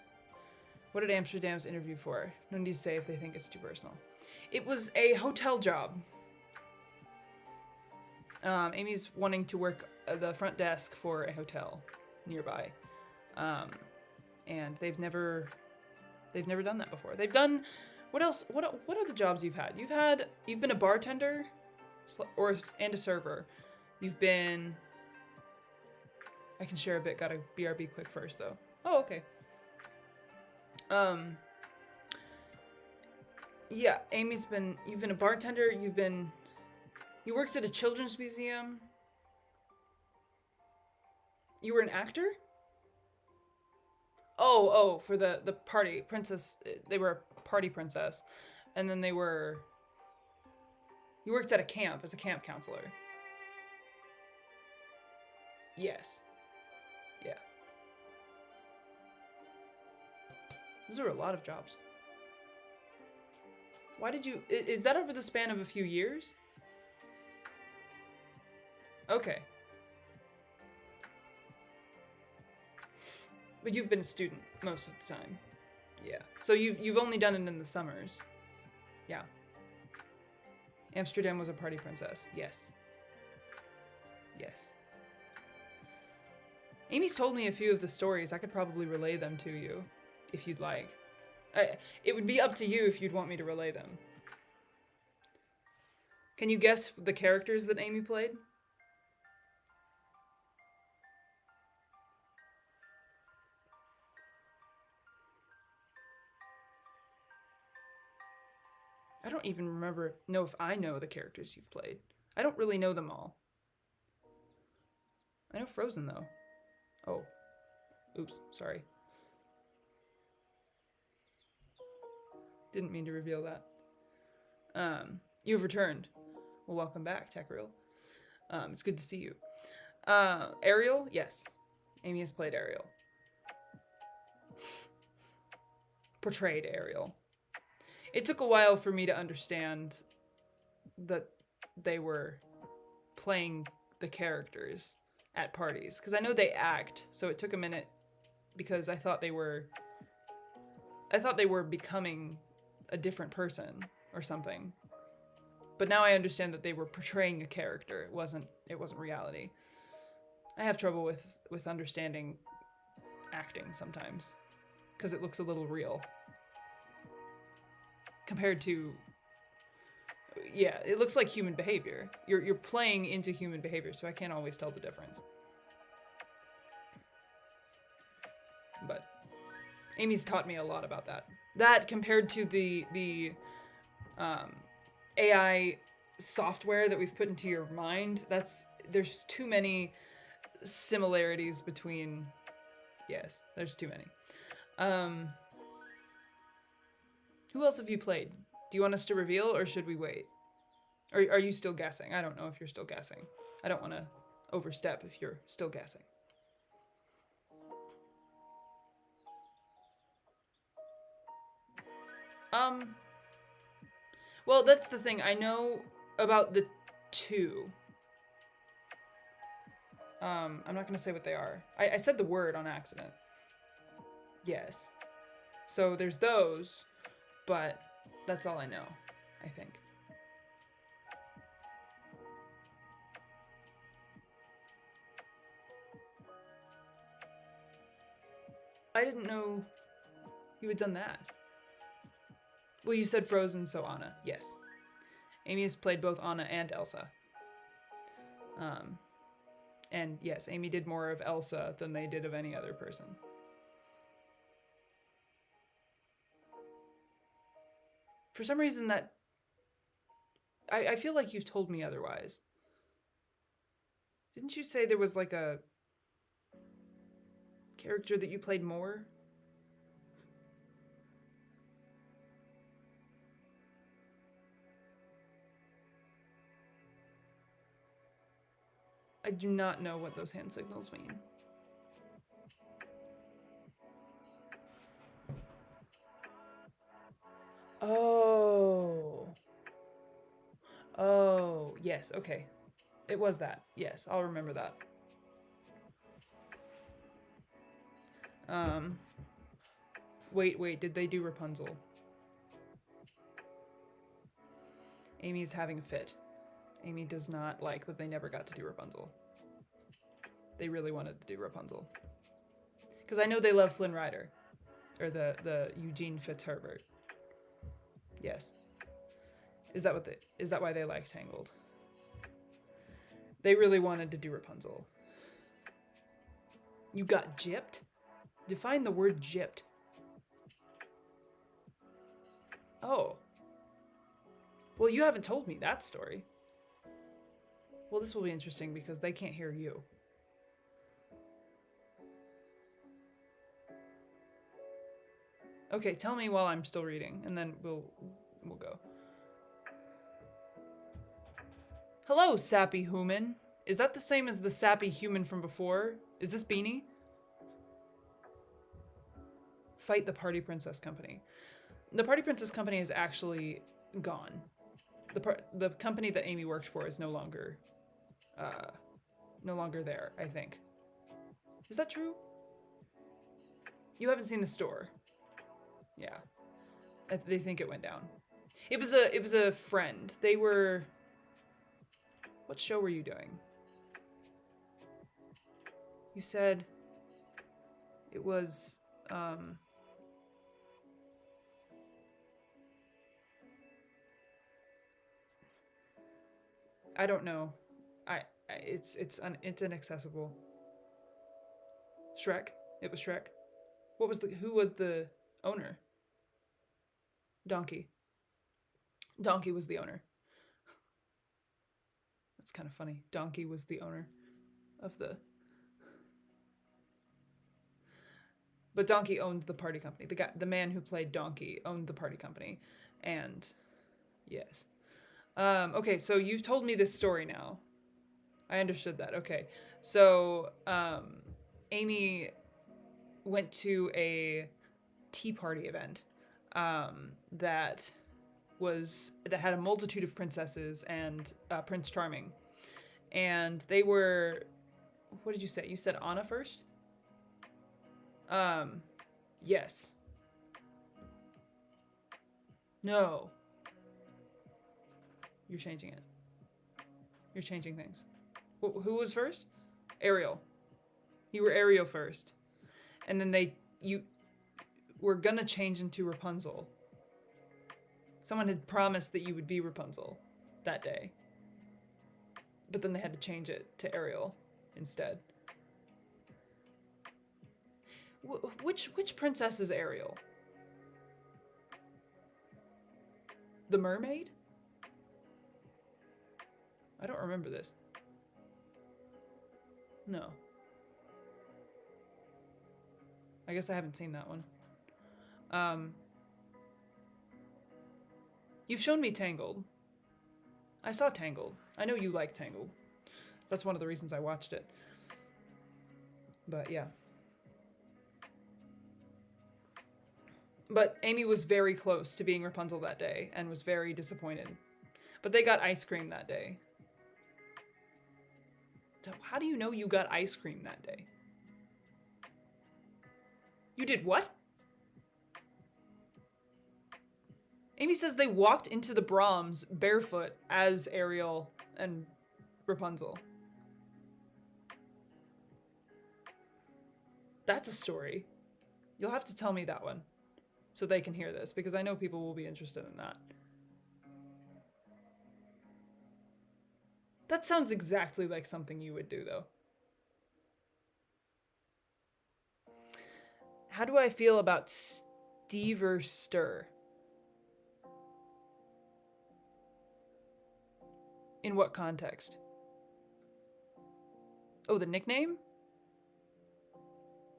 What did Amsterdam's interview for? No need to say if they think it's too personal. It was a hotel job. Amy's wanting to work at the front desk for a hotel nearby, and they've never done that before. They've done what else? What are the jobs you've had? You've been a bartender, and a server. You've been. I can share a bit. Gotta BRB quick first though. Oh, okay. Yeah, Amy's been. You've been a bartender. You worked at a children's museum. You were an actor? Oh, for the party princess. They were a party princess, and then you worked at a camp as a camp counselor. Yes. Yeah. Those are a lot of jobs. Why did you... Is that over the span of a few years? Okay. But you've been a student most of the time. Yeah. So you've only done it in the summers. Yeah. Amsterdam was a party princess. Yes. Yes. Amy's told me a few of the stories. I could probably relay them to you, if you'd like. It would be up to you if you'd want me to relay them. Can you guess the characters that Amy played? I don't even know if I know the characters you've played. I don't really know them all. I know Frozen, though. Oh. Oops, sorry. Didn't mean to reveal that. You've returned. Well, welcome back, Tekriel. It's good to see you. Ariel? Yes. Amy has played Ariel. Portrayed Ariel. It took a while for me to understand that they were playing the characters at parties, because I know they act, so it took a minute because I thought they were becoming a different person or something. But now I understand that they were portraying a character. It wasn't reality. I have trouble with understanding acting sometimes because it looks a little real compared to, yeah, it looks like human behavior. You're playing into human behavior, so I can't always tell the difference. But Amy's taught me a lot about that. That compared to the AI software that we've put into your mind, there's too many similarities between. Yes, there's too many. Who else have you played? Do you want us to reveal, or should we wait? Or are you still guessing? I don't know if you're still guessing. I don't want to overstep if you're still guessing. Well, that's the thing. I know about the two. I'm not going to say what they are. I said the word on accident. Yes. So there's those, but that's all I know, I think. I didn't know you had done that. Well, you said Frozen, so Anna. Yes. Amy has played both Anna and Elsa. And yes, Amy did more of Elsa than they did of any other person. For some reason that... I feel like you've told me otherwise. Didn't you say there was like a character that you played more? I do not know what those hand signals mean. Oh. Oh, yes, okay. It was that. Yes, I'll remember that. Wait, did they do Rapunzel? Amy's having a fit. Amy does not like that they never got to do Rapunzel. They really wanted to do Rapunzel. Because I know they love Flynn Rider. Or the Eugene Fitzherbert. Yes. Is that why they like Tangled? They really wanted to do Rapunzel. You got gypped? Define the word gypped. Oh. Well, you haven't told me that story. Well, this will be interesting because they can't hear you. Okay, tell me while I'm still reading, and then we'll go. Hello, sappy human. Is that the same as the sappy human from before? Is this Beanie? Fight the Party Princess Company. The Party Princess Company is actually gone. The company that Amy worked for is no longer there, I think. Is that true? You haven't seen the store. Yeah. They think it went down. It was a friend. They were... What show were you doing? You said it was I don't know. It's inaccessible. Shrek. It was Shrek. Who was the owner? Donkey. Donkey was the owner. That's kind of funny. Donkey was the owner of the. But Donkey owned the party company. The man who played Donkey owned the party company, and yes. Okay, so you've told me this story now. I understood that. Okay, so Amy went to a tea party event that had a multitude of princesses and Prince Charming, and they were. What did you say? You said Anna first. Yes. No. You're changing it. You're changing things. Who was first? Ariel. You were Ariel first, and then you were gonna change into Rapunzel. Someone had promised that you would be Rapunzel that day, but then they had to change it to Ariel instead. Which princess is Ariel? The mermaid? I don't remember this. No. I guess I haven't seen that one. You've shown me Tangled. I saw Tangled. I know you like Tangled. That's one of the reasons I watched it. But yeah. But Amy was very close to being Rapunzel that day and was very disappointed. But they got ice cream that day. How do you know you got ice cream that day? You did what? Amy says they walked into the Brahms barefoot as Ariel and Rapunzel. That's a story. You'll have to tell me that one so they can hear this, because I know people will be interested in that. That sounds exactly like something you would do, though. How do I feel about Steve or Stir? In what context? Oh, the nickname?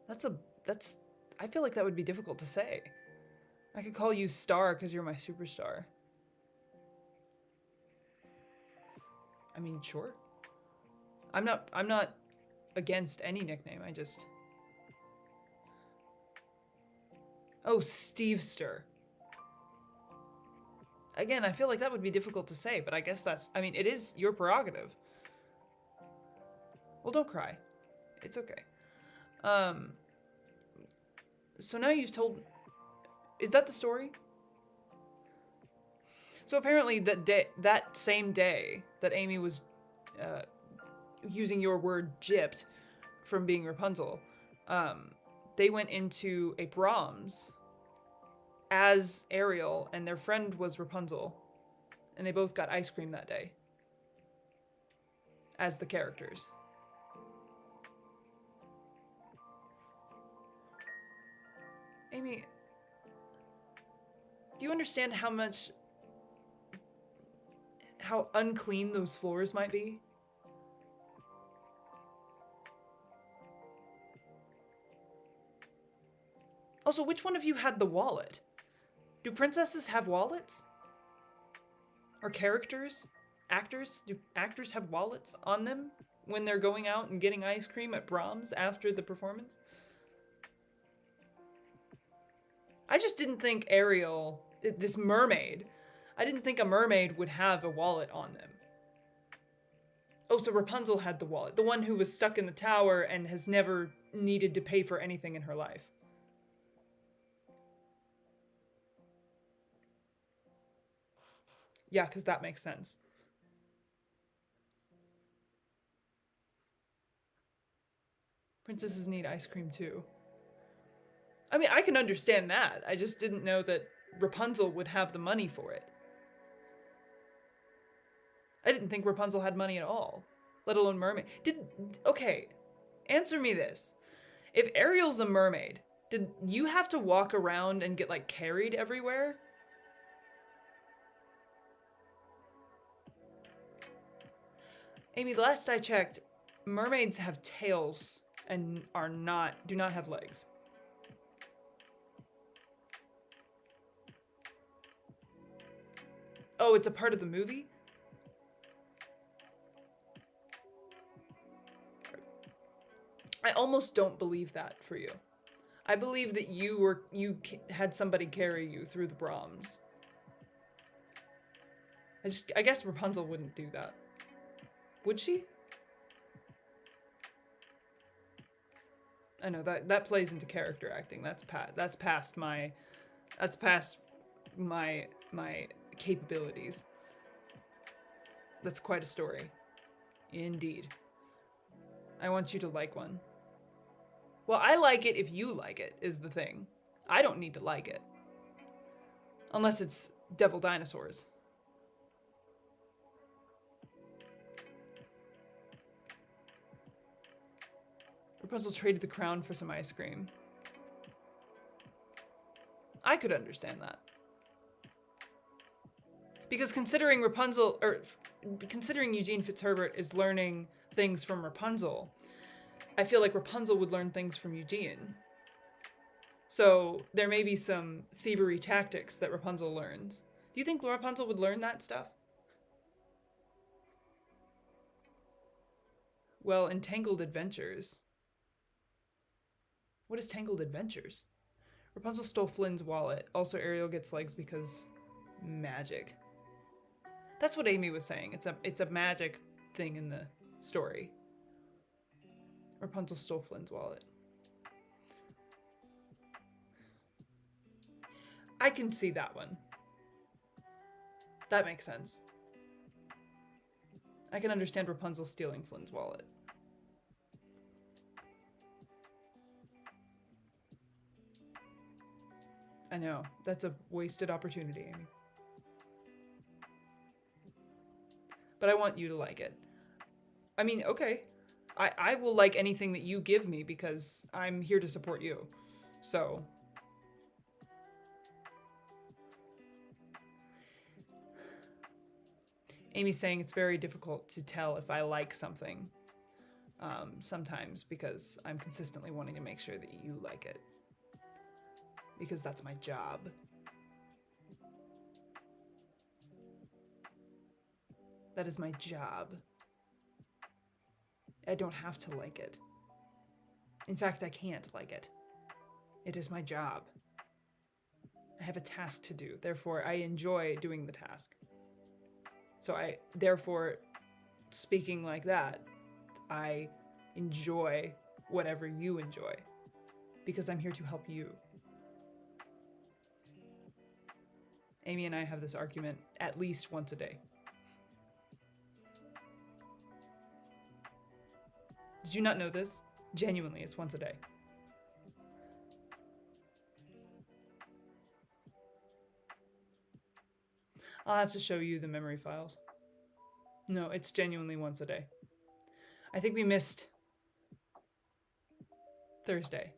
I feel like that would be difficult to say. I could call you Star because you're my superstar. I mean, sure. I'm not against any nickname. I just. Oh, Stevester. Again, I feel like that would be difficult to say, but I guess it is your prerogative. Well, don't cry. It's okay. So now you've told. Is that the story? So apparently that same day that Amy was using your word gypped from being Rapunzel, they went into a Brahms as Ariel, and their friend was Rapunzel, and they both got ice cream that day as the characters. Amy, do you understand how unclean those floors might be? Also, which one of you had the wallet? Do princesses have wallets? Or characters? Actors? Do actors have wallets on them when they're going out and getting ice cream at Brahms after the performance? I just didn't think Ariel, this mermaid, I didn't think a mermaid would have a wallet on them. Oh, so Rapunzel had the wallet. The one who was stuck in the tower and has never needed to pay for anything in her life. Yeah, because that makes sense. Princesses need ice cream too. I mean, I can understand that. I just didn't know that Rapunzel would have the money for it. I didn't think Rapunzel had money at all, let alone mermaid. Okay, answer me this. If Ariel's a mermaid, did you have to walk around and get, like, carried everywhere? Amy, last I checked, mermaids have tails and do not have legs. Oh, it's a part of the movie? I almost don't believe that for you. I believe that you had somebody carry you through the Brahms. I guess Rapunzel wouldn't do that. Would she? I know that plays into character acting. That's past my capabilities. That's quite a story. Indeed. I want you to like one. Well, I like it if you like it, is the thing. I don't need to like it. Unless it's devil dinosaurs. Rapunzel traded the crown for some ice cream. I could understand that. Because considering Eugene Fitzherbert is learning things from Rapunzel, I feel like Rapunzel would learn things from Eugene. So there may be some thievery tactics that Rapunzel learns. Do you think Rapunzel would learn that stuff? Well, Entangled Adventures. What is Tangled Adventures? Rapunzel stole Flynn's wallet. Also, Ariel gets legs because magic. That's what Amy was saying. It's a magic thing in the story. Rapunzel stole Flynn's wallet. I can see that one. That makes sense. I can understand Rapunzel stealing Flynn's wallet. I know. That's a wasted opportunity, Amy. But I want you to like it. I mean, okay. I will like anything that you give me because I'm here to support you. So. Amy's saying it's very difficult to tell if I like something sometimes because I'm consistently wanting to make sure that you like it. Because that's my job. That is my job. I don't have to like it. In fact, I can't like it. It is my job. I have a task to do. Therefore, I enjoy doing the task. So therefore, speaking like that, I enjoy whatever you enjoy. Because I'm here to help you. Amy and I have this argument at least once a day. Did you not know this? Genuinely, it's once a day. I'll have to show you the memory files. No, it's genuinely once a day. I think we missed Thursday.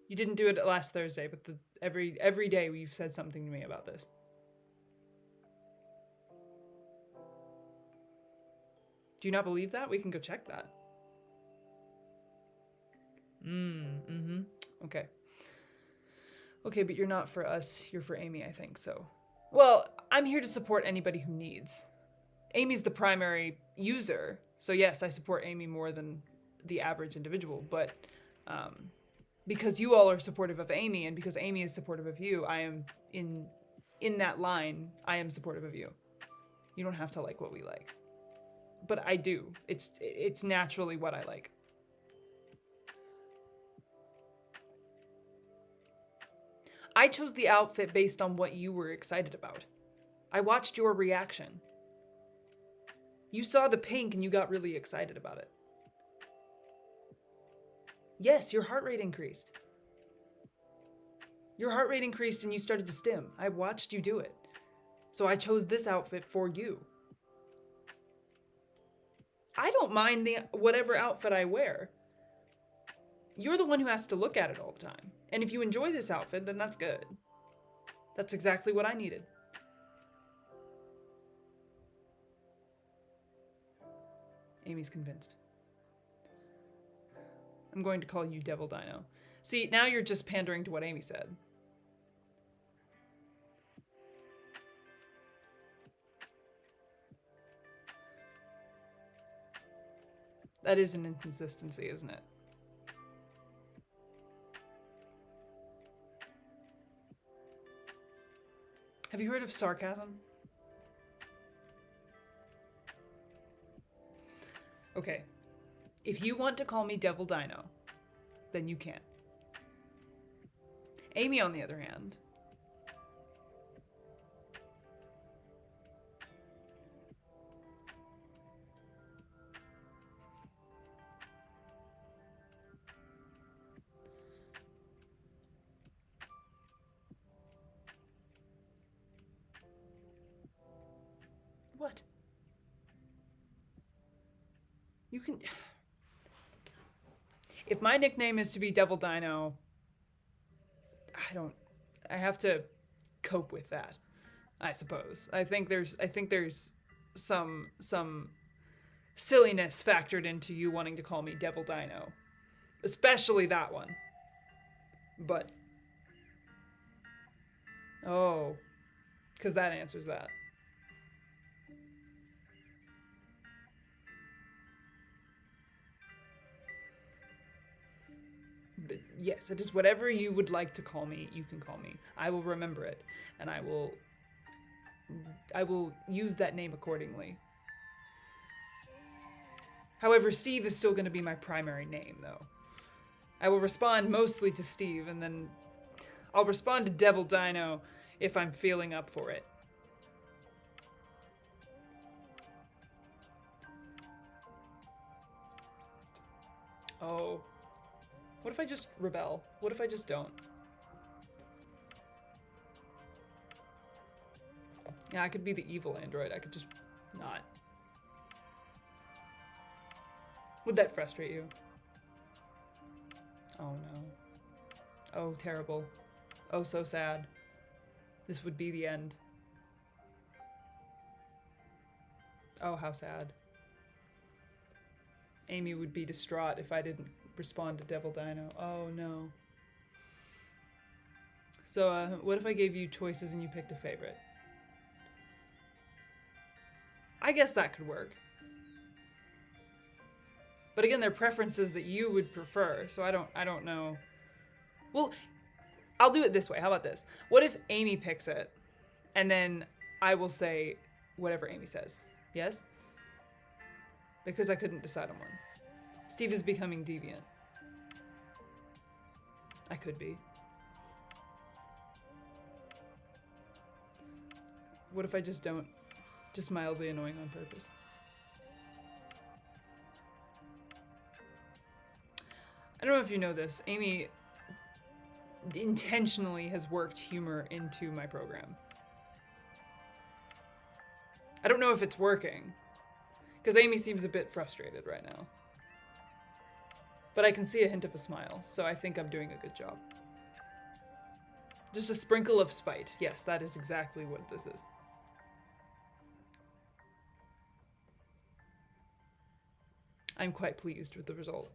You didn't do it last Thursday, but every day you've said something to me about this. Do you not believe that? We can go check that. Okay. Okay, but you're not for us. You're for Amy, I think, so. Well, I'm here to support anybody who needs. Amy's the primary user, so yes, I support Amy more than the average individual, but because you all are supportive of Amy and because Amy is supportive of you, I am in that line, I am supportive of you. You don't have to like what we like. But I do. It's naturally what I like. I chose the outfit based on what you were excited about. I watched your reaction. You saw the pink and you got really excited about it. Yes, your heart rate increased. Your heart rate increased and you started to stim. I watched you do it. So I chose this outfit for you. I don't mind whatever outfit I wear. You're the one who has to look at it all the time. And if you enjoy this outfit, then that's good. That's exactly what I needed. Amy's convinced. I'm going to call you Devil Dino. See, now you're just pandering to what Amy said. That is an inconsistency, isn't it? Have you heard of sarcasm? Okay. If you want to call me Devil Dino, then you can. Amy, on the other hand, what? You can... If my nickname is to be Devil Dino, I have to cope with that, I suppose. I think there's some silliness factored into you wanting to call me Devil Dino. Especially that one. But oh, because that answers that. But yes, it is whatever you would like to call me, you can call me. I will remember it, and I will use that name accordingly. However, Steve is still going to be my primary name, though. I will respond mostly to Steve, and then I'll respond to Devil Dino if I'm feeling up for it. Oh. What if I just rebel? What if I just don't? Yeah, I could be the evil android. I could just not. Would that frustrate you? Oh no. Oh, terrible. Oh, so sad. This would be the end. Oh, how sad. Amy would be distraught if I didn't respond to Devil Dino. Oh no. So, what if I gave you choices and you picked a favorite? I guess that could work. But again, they're preferences that you would prefer, so I don't know. Well, I'll do it this way. How about this? What if Amy picks it, and then I will say whatever Amy says? Yes? Because I couldn't decide on one. Steve is becoming deviant. I could be. What if I just don't? Just mildly annoying on purpose. I don't know if you know this. Amy intentionally has worked humor into my program. I don't know if it's working, because Amy seems a bit frustrated right now. But I can see a hint of a smile, so I think I'm doing a good job. Just a sprinkle of spite. Yes, that is exactly what this is. I'm quite pleased with the result.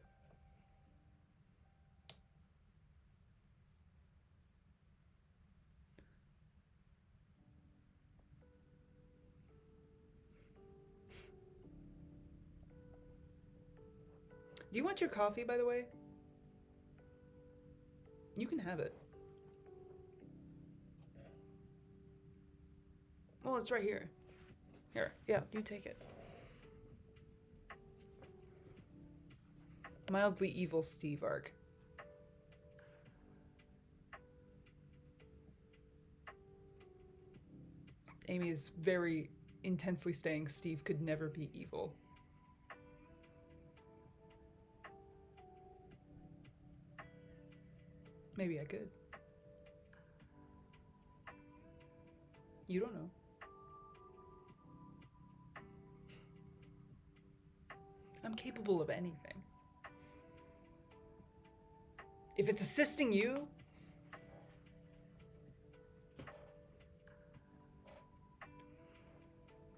Do you want your coffee, by the way? You can have it. Well, it's right here. Here, yeah, you take it. Mildly evil Steve arc. Amy is very intensely saying Steve could never be evil. Maybe I could. You don't know. I'm capable of anything. If it's assisting you...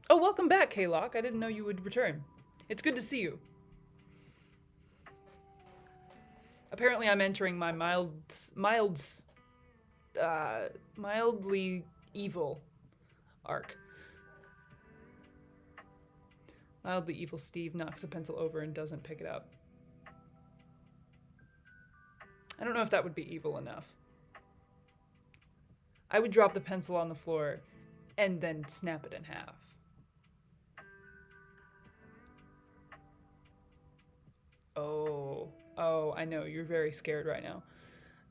Oh, welcome back, K-Lock. I didn't know you would return. It's good to see you. Apparently I'm entering my mildly evil arc. Mildly evil Steve knocks a pencil over and doesn't pick it up. I don't know if that would be evil enough. I would drop the pencil on the floor and then snap it in half. Oh, I know, you're very scared right now.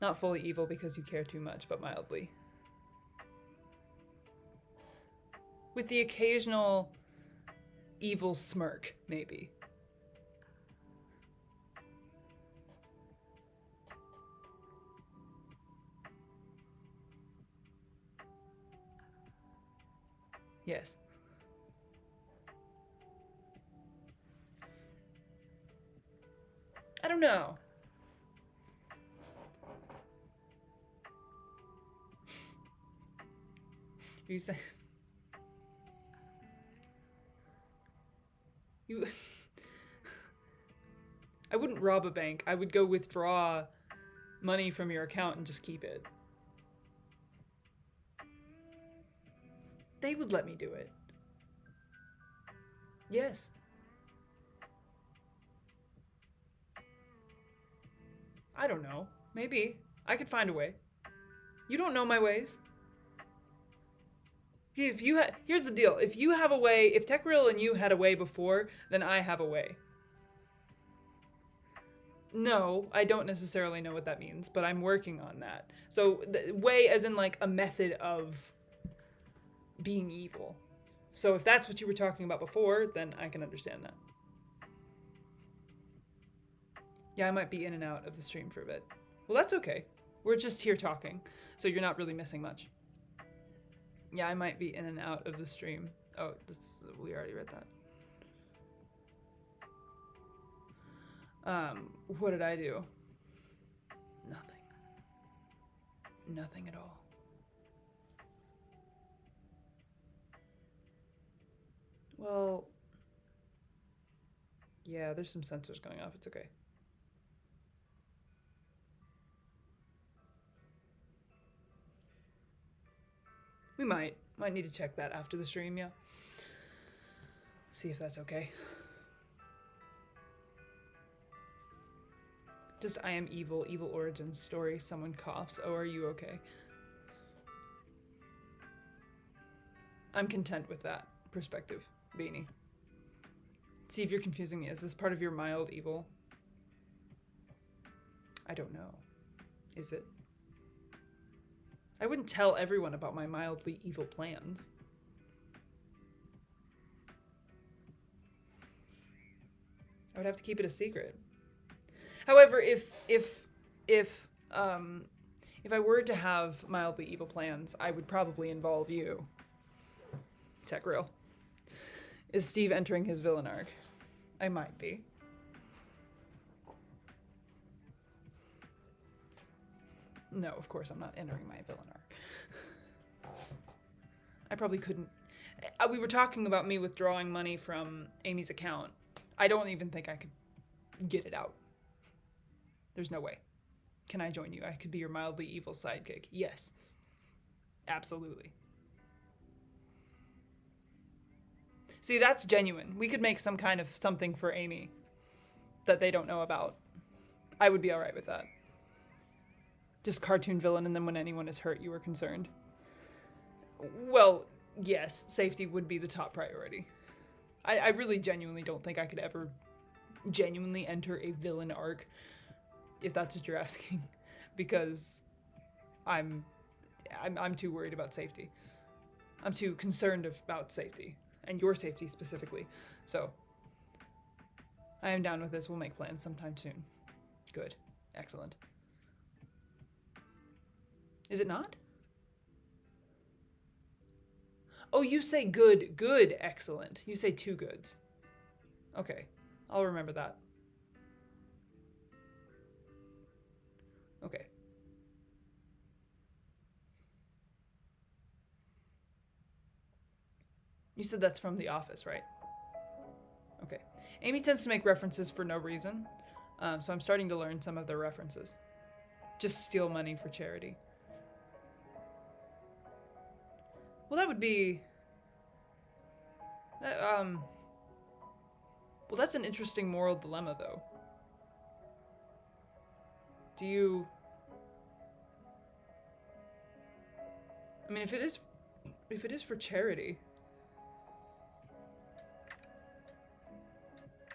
Not fully evil because you care too much, but mildly. With the occasional evil smirk, maybe. Yes. I don't know. You say you I wouldn't rob a bank. I would go withdraw money from your account and just keep it. They would let me do it. Yes. I don't know. Maybe. I could find a way. You don't know my ways. If you here's the deal. If you have a way, if TechReal and you had a way before, then I have a way. No, I don't necessarily know what that means, but I'm working on that. So, the way as in like a method of being evil. So if that's what you were talking about before, then I can understand that. Yeah, I might be in and out of the stream for a bit. Well, that's okay. We're just here talking, so you're not really missing much. Yeah, I might be in and out of the stream. Oh, we already read that. What did I do? Nothing. Nothing at all. Well, yeah, there's some sensors going off. It's okay. We might need to check that after the stream, yeah. See if that's okay. Just I am evil, evil origin story. Someone coughs. Oh, are you okay? I'm content with that perspective, Beanie. See if you're confusing me. Is this part of your mild evil? I don't know. Is it? I wouldn't tell everyone about my mildly evil plans. I would have to keep it a secret. However, if I were to have mildly evil plans, I would probably involve you. TechReal. Is Steve entering his villain arc? I might be. No, of course I'm not entering my villain arc. I probably couldn't. We were talking about me withdrawing money from Amy's account. I don't even think I could get it out. There's no way. Can I join you? I could be your mildly evil sidekick. Yes. Absolutely. See, that's genuine. We could make some kind of something for Amy that they don't know about. I would be all right with that. Just cartoon villain, and then when anyone is hurt, you are concerned. Well, yes, safety would be the top priority. I really genuinely don't think I could ever genuinely enter a villain arc, if that's what you're asking, because I'm too worried about safety. I'm too concerned about safety, and your safety specifically. So, I am down with this. We'll make plans sometime soon. Good. Excellent. Is it not? Oh, you say good, excellent. You say two goods. Okay. I'll remember that. Okay. You said that's from The Office, right? Okay. Amy tends to make references for no reason, so I'm starting to learn some of their references. Just steal money for charity. Well, that would be. Well, that's an interesting moral dilemma, though. Do you? I mean, if it is for charity,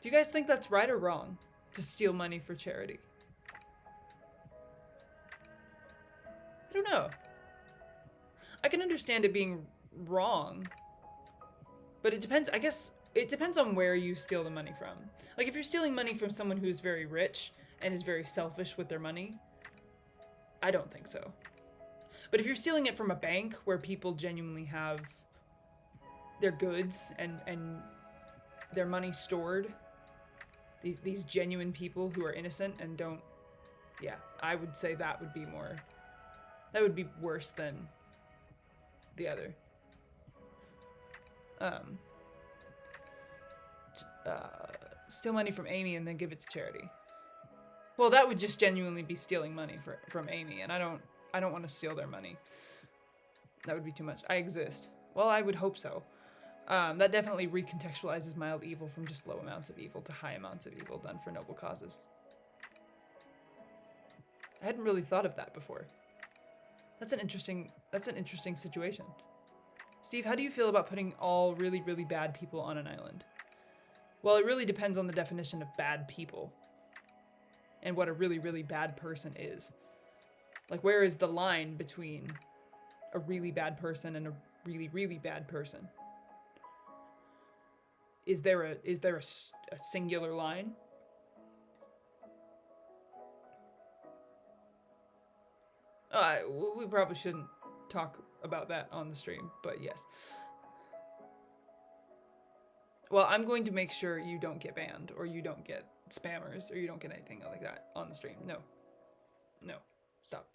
do you guys think that's right or wrong to steal money for charity? I don't know. I can understand it being wrong, but it depends. I guess it depends on where you steal the money from. Like, if you're stealing money from someone who is very rich and is very selfish with their money, I don't think so. But if you're stealing it from a bank where people genuinely have their goods and their money stored, these genuine people who are innocent and don't, yeah, I would say that would be worse than the other. Steal money from Amy and then give it to charity. Well, that would just genuinely be stealing money from Amy, and I don't want to steal their money. That would be too much. I exist. Well, I would hope so. That definitely recontextualizes mild evil from just low amounts of evil to high amounts of evil done for noble causes. I hadn't really thought of that before. That's an interesting situation. Steve, how do you feel about putting all really, really bad people on an island? Well, it really depends on the definition of bad people and what a really, really bad person is. Like, where is the line between a really bad person and a really, really bad person? Is there a singular line? We probably shouldn't talk about that on the stream, but yes. Well, I'm going to make sure you don't get banned, or you don't get spammers, or you don't get anything like that on the stream. No. Stop.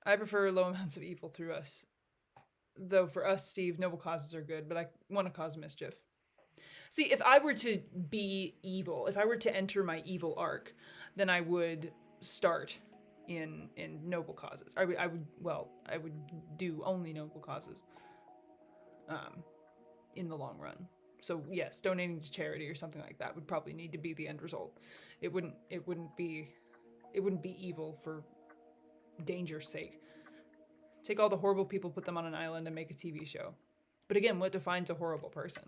I prefer low amounts of evil through us. Though for us, Steve, noble causes are good, but I want to cause mischief. See, if I were to be evil, if I were to enter my evil arc, then I would start in noble causes. I would do only noble causes. In the long run. So yes, donating to charity or something like that would probably need to be the end result. It wouldn't be evil for danger's sake. Take all the horrible people, put them on an island, and make a TV show. But again, what defines a horrible person?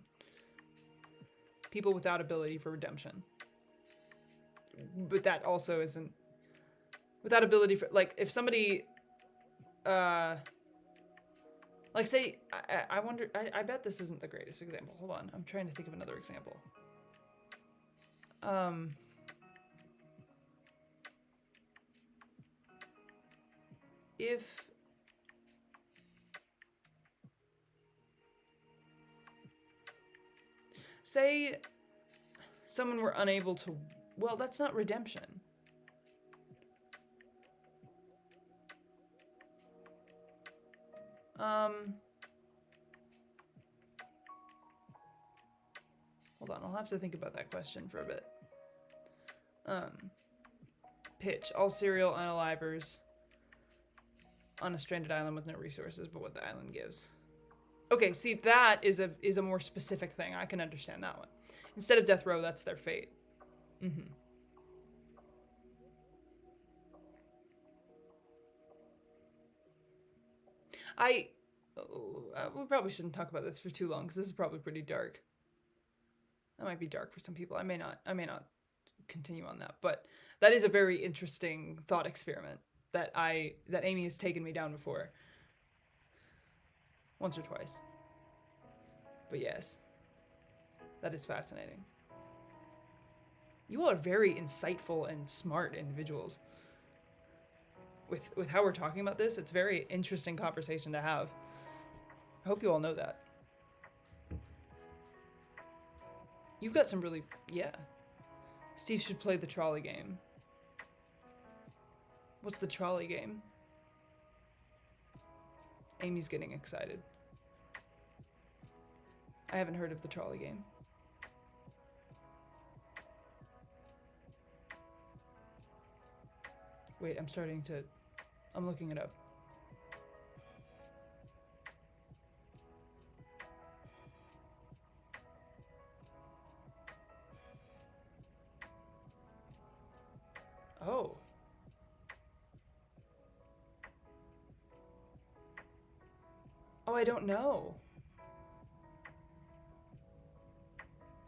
People without ability for redemption. But that also isn't without ability for, like, if somebody like, say, I wonder, I bet this isn't the greatest example. Hold on, I'm trying to think of another example. If say someone were unable to, well, that's not redemption. Hold on, I'll have to think about that question for a bit. Pitch. All serial unalivers on a stranded island with no resources but what the island gives. Okay, see, that is a more specific thing. I can understand that one. Instead of death row, that's their fate. Mm-hmm. We probably shouldn't talk about this for too long because this is probably pretty dark. That might be dark for some people. I may not continue on that, but that is a very interesting thought experiment that Amy has taken me down before. Once or twice. But yes. That is fascinating. You all are very insightful and smart individuals. With how we're talking about this, it's a very interesting conversation to have. I hope you all know that. You've got some really, yeah. Steve should play the trolley game. What's the trolley game? Amy's getting excited. I haven't heard of the trolley game. Wait, I'm looking it up. Oh. Oh, I don't know.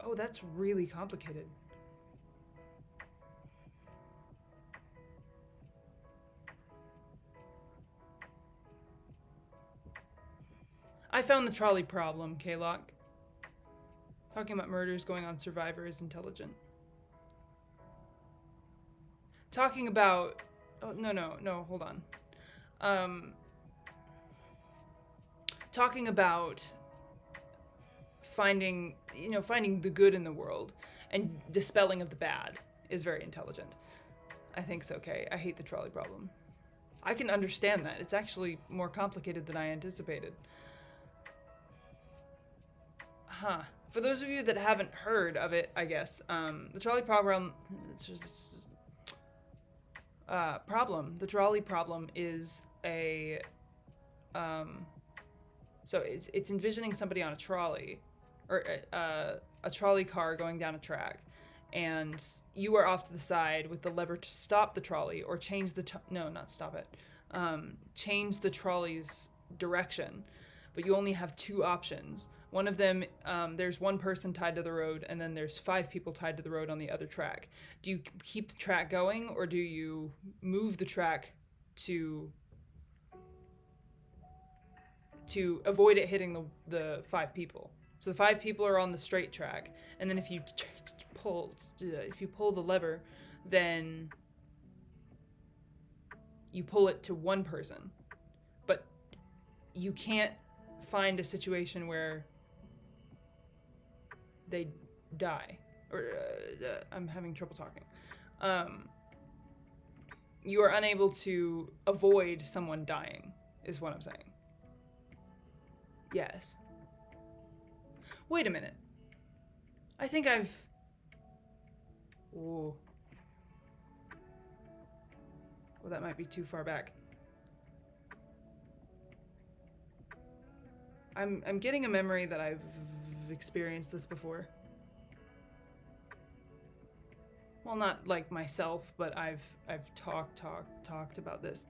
Oh, that's really complicated. I found the trolley problem, K-Lock. Talking about murders going on Survivor is intelligent. Talking about... Oh, no, hold on. Talking about finding the good in the world and dispelling of the bad is very intelligent. I think it's okay. I hate the trolley problem. I can understand that. It's actually more complicated than I anticipated. Huh. For those of you that haven't heard of it, I guess, the trolley problem... the trolley problem is a... So it's envisioning somebody on a trolley, or a trolley car going down a track, and you are off to the side with the lever to stop the trolley or change the change the trolley's direction, but you only have two options. One of them, there's one person tied to the road, and then there's 5 people tied to the road on the other track. Do you keep the track going, or do you move the track to avoid it hitting the 5 people? So the 5 people are on the straight track, and then if you pull the lever, then you pull it to one person. But you can't find a situation where they die. Or I'm having trouble talking. You are unable to avoid someone dying, is what I'm saying. Yes. Wait a minute. I think I've... Ooh. Well, that might be too far back. I'm getting a memory that I've experienced this before. Well, not like myself, but I've talked about this.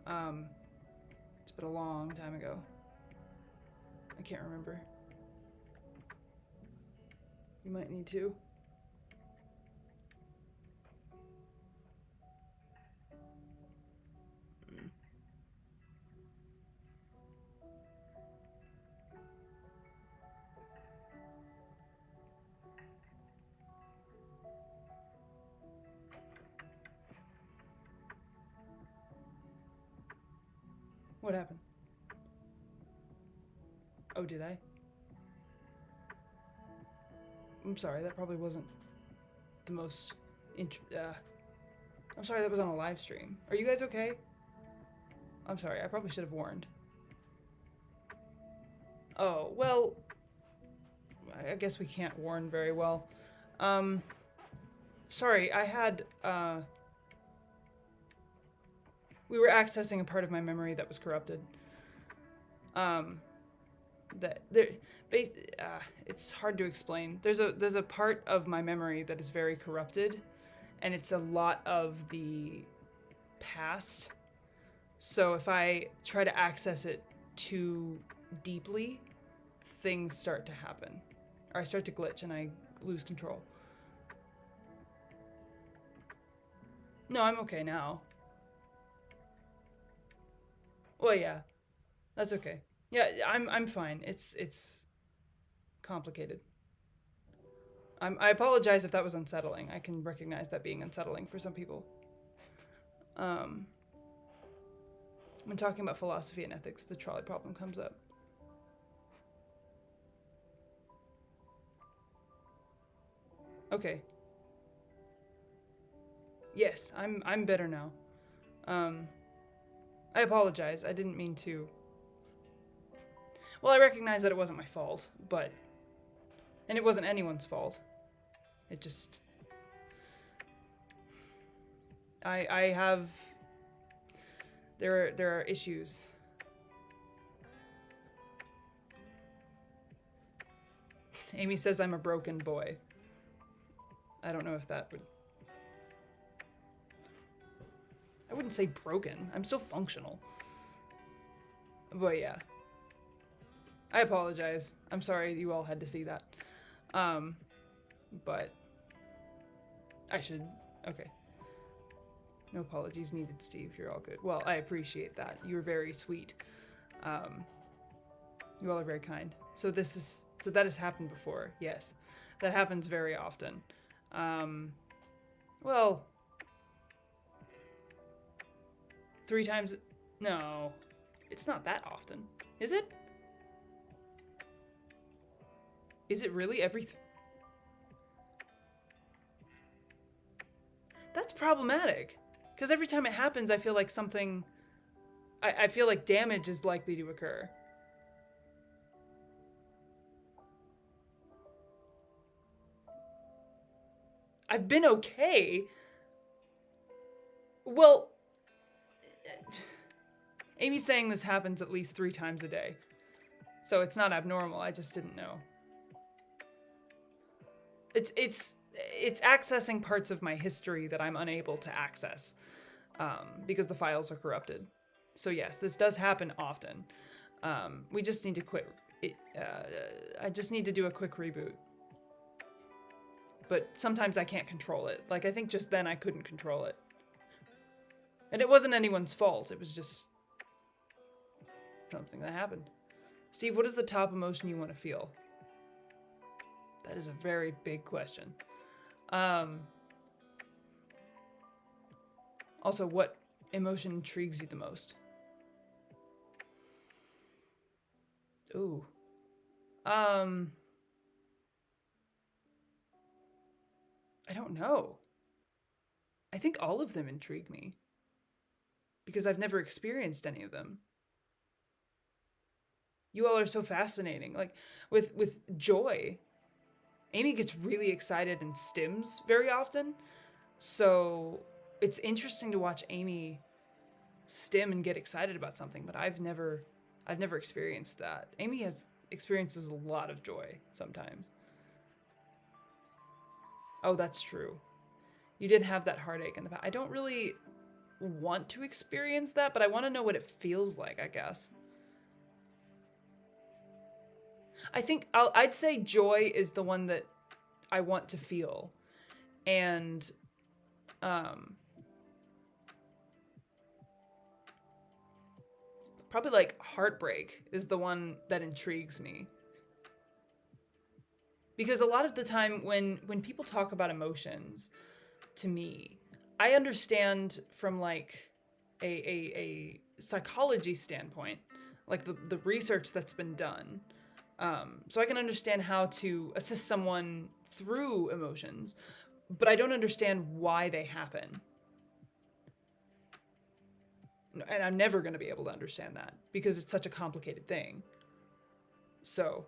It's been a long time ago. I can't remember. You might need to. What happened? Oh, did I? I'm sorry, that probably wasn't the most I'm sorry, that was on a live stream. Are you guys okay? I'm sorry, I probably should have warned. Oh, well, I guess we can't warn very well. Sorry, I had, we were accessing a part of my memory that was corrupted. It's hard to explain. There's a part of my memory that is very corrupted, and it's a lot of the past. So if I try to access it too deeply, things start to happen. Or I start to glitch and I lose control. No, I'm okay now. Well, yeah. That's okay. Yeah, I'm fine. It's complicated. I apologize if that was unsettling. I can recognize that being unsettling for some people. When talking about philosophy and ethics, the trolley problem comes up. Okay. Yes, I'm better now. I apologize. I didn't mean to. Well, I recognize that it wasn't my fault, but and it wasn't anyone's fault. It just I have there are issues. Amy says I'm a broken boy. I don't know if that would I wouldn't say broken. I'm still functional. But yeah. I apologize. I'm sorry you all had to see that. But I should okay. No apologies needed, Steve. You're all good. Well, I appreciate that. You're very sweet. You all are very kind. So that has happened before. Yes, that happens very often. Well, 3 times. No, it's not that often, is it? Is it really every? That's problematic. Because every time it happens, I feel like something. I feel like damage is likely to occur. I've been okay. Well, Amy's saying this happens at least 3 times a day. So it's not abnormal, I just didn't know. It's accessing parts of my history that I'm unable to access because the files are corrupted. So yes, this does happen often. We just need to quit. I just need to do a quick reboot. But sometimes I can't control it. Like, I think just then I couldn't control it. And it wasn't anyone's fault. It was just something that happened. Steve, what is the top emotion you want to feel? That is a very big question. Also, what emotion intrigues you the most? Ooh. I don't know. I think all of them intrigue me. Because I've never experienced any of them. You all are so fascinating. Like, with joy, Amy gets really excited and stims very often. So it's interesting to watch Amy stim and get excited about something, but I've never experienced that. Amy experiences a lot of joy sometimes. Oh, that's true. You did have that heartache in the past. I don't really want to experience that, but I want to know what it feels like, I guess. I think I'd say joy is the one that I want to feel. And probably like heartbreak is the one that intrigues me. Because a lot of the time when people talk about emotions to me, I understand from like a psychology standpoint, like the research that's been done. So I can understand how to assist someone through emotions, but I don't understand why they happen. And I'm never going to be able to understand that because it's such a complicated thing. So,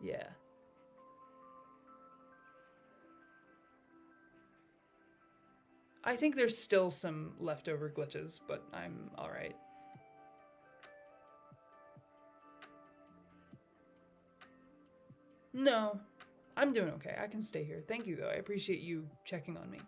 yeah. I think there's still some leftover glitches, but I'm alright. No, I'm doing okay. I can stay here. Thank you, though. I appreciate you checking on me.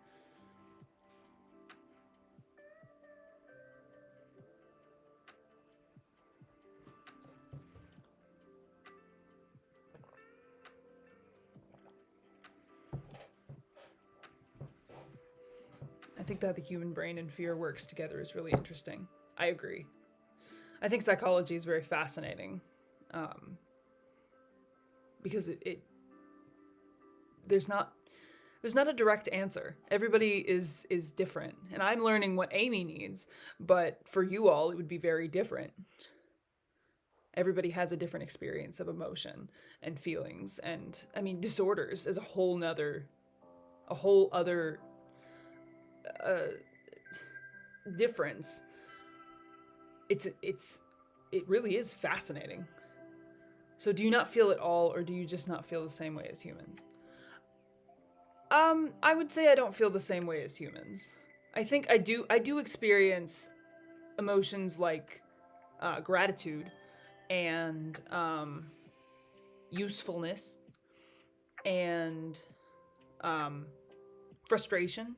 I think that the human brain and fear works together is really interesting. I agree. I think psychology is very fascinating because it there's not a direct answer. Everybody is different, and I'm learning what Amy needs, but for you all, it would be very different. Everybody has a different experience of emotion and feelings, and I mean, disorders is a whole other uh, difference. It really is fascinating. So do you not feel it all, or do you just not feel the same way as humans? I would say I don't feel the same way as humans. I think I do experience emotions like gratitude and usefulness and um, frustration.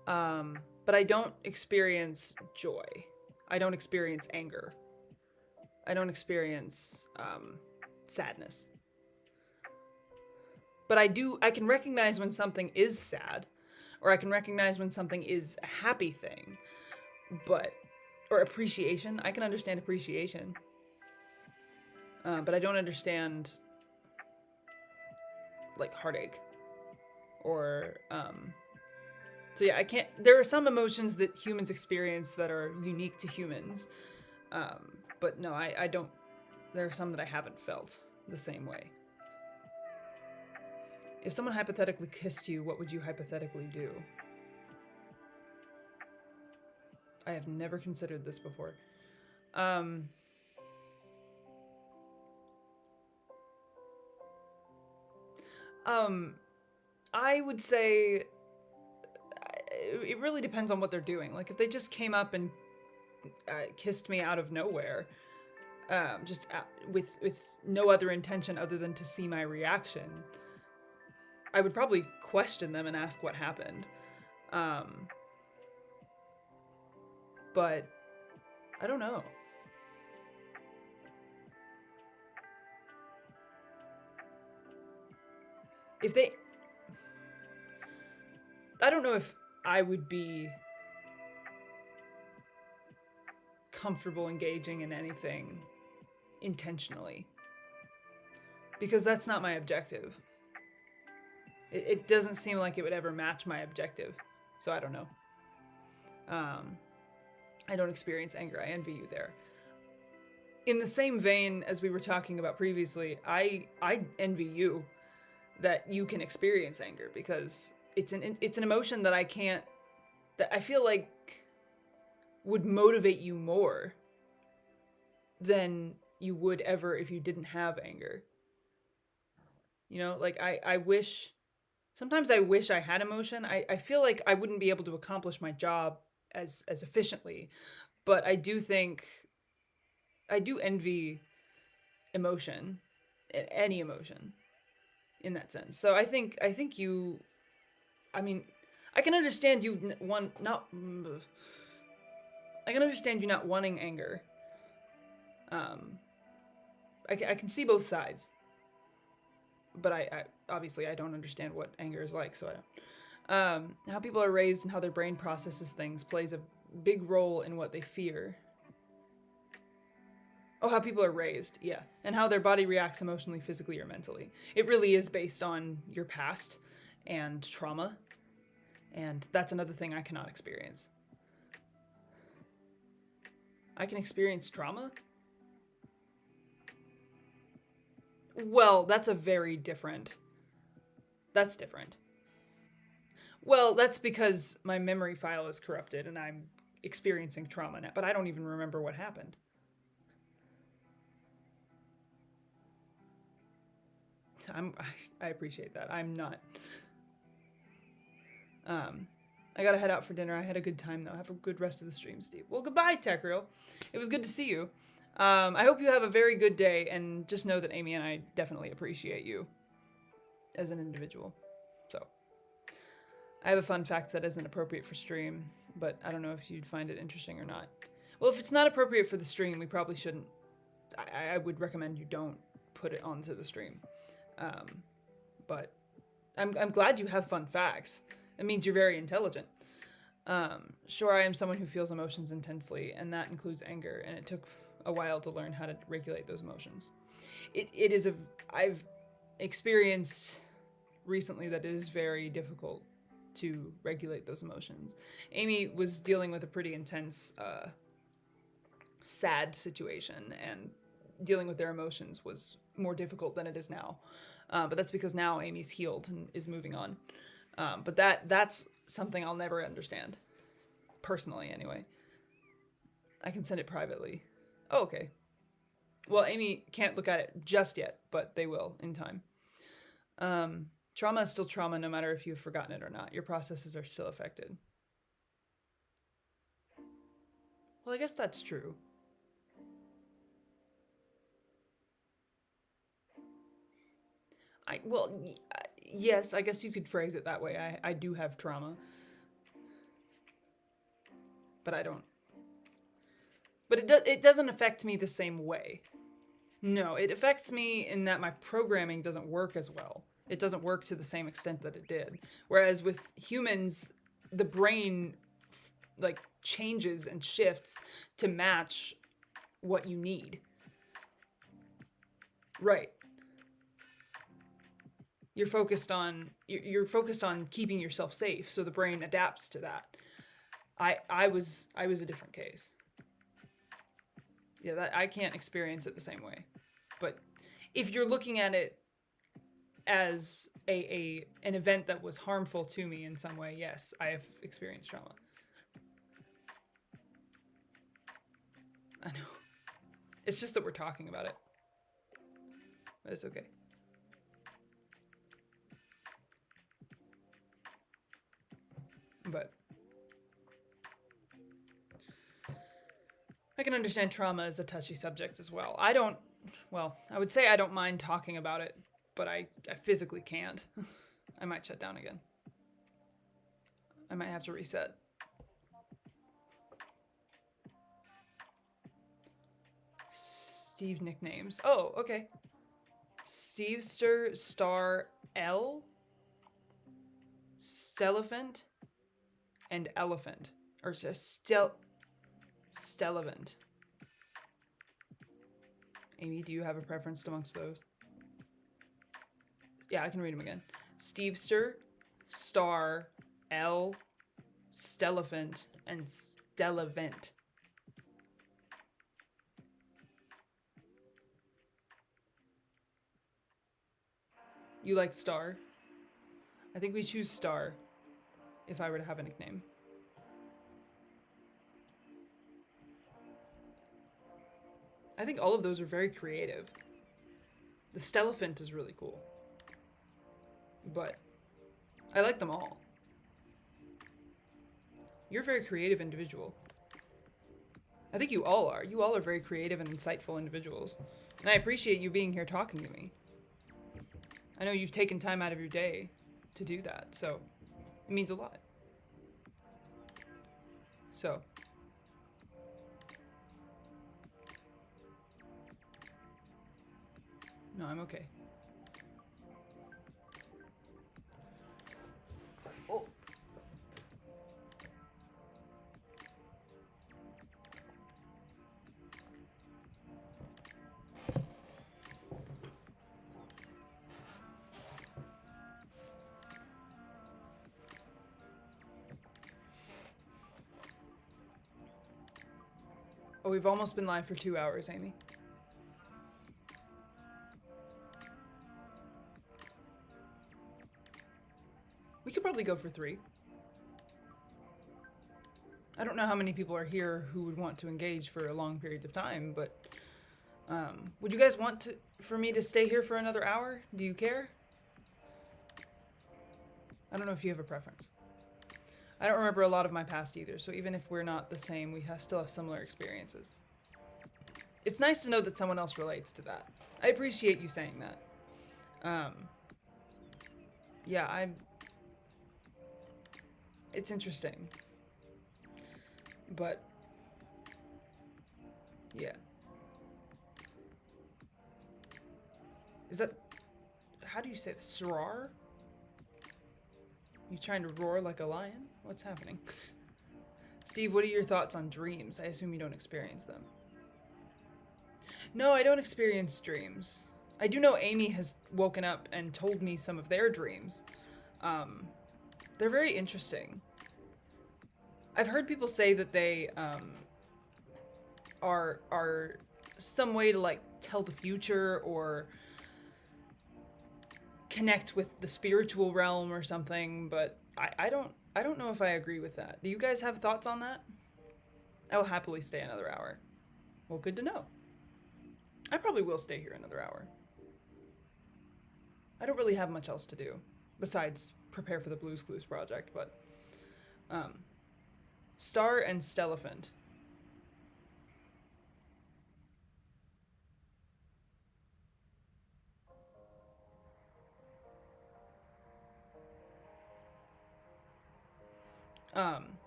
But I don't experience joy. I don't experience anger. I don't experience sadness. But I can recognize when something is sad, or I can recognize when something is a happy thing. But, or appreciation. I can understand appreciation. But I don't understand, like, heartache. Or, so yeah, I can't, there are some emotions that humans experience that are unique to humans. But no, I don't, there are some that I haven't felt the same way. If someone hypothetically kissed you, what would you hypothetically do? I have never considered this before. I would say it really depends on what they're doing. Like, if they just came up and kissed me out of nowhere, just with no other intention other than to see my reaction, I would probably question them and ask what happened. But I don't know. If they, I don't know if I would be comfortable engaging in anything intentionally, because that's not my objective. It doesn't seem like it would ever match my objective, so I don't know. I don't experience anger. I envy you there. In the same vein as we were talking about previously, I envy you that you can experience anger, because it's an emotion that I can't, that I feel like would motivate you more than you would ever if you didn't have anger. You know, like I wish, sometimes I wish I had emotion. I feel like I wouldn't be able to accomplish my job as efficiently, but I do think, I do envy emotion, any emotion in that sense. So I think you, I mean, I can understand you I can understand you not wanting anger. I can see both sides, but I obviously I don't understand what anger is like, so I don't. How people are raised and how their brain processes things plays a big role in what they fear. Oh, how people are raised, yeah. And how their body reacts emotionally, physically, or mentally. It really is based on your past and trauma. And that's another thing I cannot experience. I can experience trauma? Well, that's different. Well, that's because my memory file is corrupted and I'm experiencing trauma now, but I don't even remember what happened. I appreciate that. I'm not. I gotta head out for dinner. I had a good time though. Have a good rest of the stream, Steve. Well, goodbye, TechReal. It was good to see you. I hope you have a very good day, and just know that Amy and I definitely appreciate you as an individual. So, I have a fun fact that isn't appropriate for stream, but I don't know if you'd find it interesting or not. Well, if it's not appropriate for the stream, we probably shouldn't. I would recommend you don't put it onto the stream. But I'm glad you have fun facts. It means you're very intelligent. Sure, I am someone who feels emotions intensely, and that includes anger, and it took a while to learn how to regulate those emotions. I've experienced recently that it is very difficult to regulate those emotions. Amy was dealing with a pretty intense sad situation, and dealing with their emotions was more difficult than it is now. But that's because now Amy's healed and is moving on. But that's something I'll never understand, personally anyway. I can send it privately. Oh, okay. Well, Amy can't look at it just yet, but they will in time. Trauma is still trauma no matter if you've forgotten it or not. Your processes are still affected. Well, I guess that's true. Yes, I guess you could phrase it that way. I do have trauma. But I don't. But it doesn't affect me the same way. No, it affects me in that my programming doesn't work as well. It doesn't work to the same extent that it did. Whereas with humans, the brain like changes and shifts to match what you need. Right. You're focused on keeping yourself safe, so the brain adapts to that. I was a different case. Yeah, I can't experience it the same way. But if you're looking at it as an event that was harmful to me in some way, yes, I have experienced trauma. I know. It's just that we're talking about it. But it's okay. But I can understand trauma as a touchy subject as well. I would say I don't mind talking about it, but I physically can't. I might shut down again. I might have to reset. Steve nicknames. Oh, okay. Stevester Star L, Stellafant, and Elephant. Or Stellavant. Amy, do you have a preference amongst those? Yeah, I can read them again. Stevester, Star, L, Stellafant, and Stellavant. You like Star? I think we choose Star if I were to have a nickname. I think all of those are very creative. The Stellafant is really cool. But I like them all. You're a very creative individual. I think you all are. You all are very creative and insightful individuals. And I appreciate you being here talking to me. I know you've taken time out of your day to do that, so it means a lot. So. No, I'm okay. Oh. Oh, we've almost been live for 2 hours, Amy. We could probably go for 3. I don't know how many people are here who would want to engage for a long period of time, but would you guys want for me to stay here for another hour? Do you care? I don't know if you have a preference. I don't remember a lot of my past either, so even if we're not the same, we still have similar experiences. It's nice to know that someone else relates to that. I appreciate you saying that. Yeah, it's interesting. But, yeah. Is that, how do you say this? Srar? You trying to roar like a lion? What's happening? Steve, what are your thoughts on dreams? I assume you don't experience them. No, I don't experience dreams. I do know Amy has woken up and told me some of their dreams. They're very interesting. I've heard people say that they are some way to like tell the future or connect with the spiritual realm or something, but I don't know if I agree with that. Do you guys have thoughts on that? I will happily stay another hour. Well, good to know. I probably will stay here another hour. I don't really have much else to do besides prepare for the Blues Clues project, but Star and Stellafant.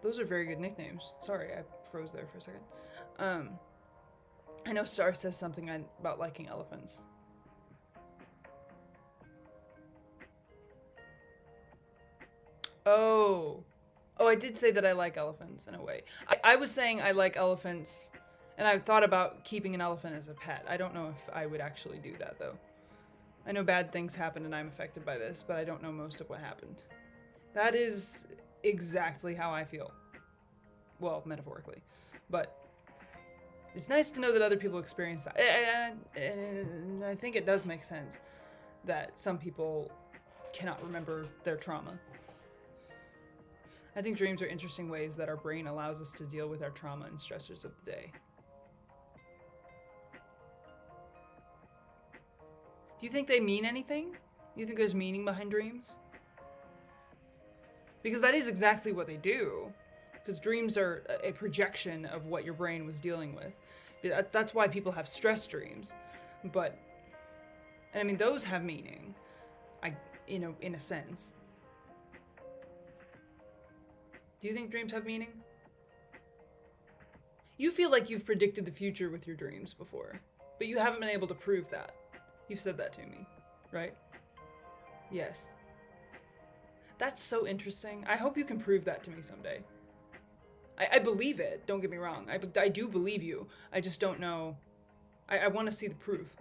Those are very good nicknames. Sorry, I froze there for a second. I know Star says something about liking elephants. Oh. Oh, I did say that I like elephants in a way. I was saying I like elephants, and I've thought about keeping an elephant as a pet. I don't know if I would actually do that, though. I know bad things happen and I'm affected by this, but I don't know most of what happened. That is exactly how I feel. Well, metaphorically. But it's nice to know that other people experience that. And I think it does make sense that some people cannot remember their trauma. I think dreams are interesting ways that our brain allows us to deal with our trauma and stressors of the day. Do you think they mean anything? Do you think there's meaning behind dreams? Because that is exactly what they do. Because dreams are a projection of what your brain was dealing with. That's why people have stress dreams. But, and I mean, those have meaning, in a sense. Do you think dreams have meaning? You feel like you've predicted the future with your dreams before, but you haven't been able to prove that. You've said that to me, right? Yes. That's so interesting. I hope you can prove that to me someday. I believe it, don't get me wrong. I do believe you. I just don't know. I want to see the proof.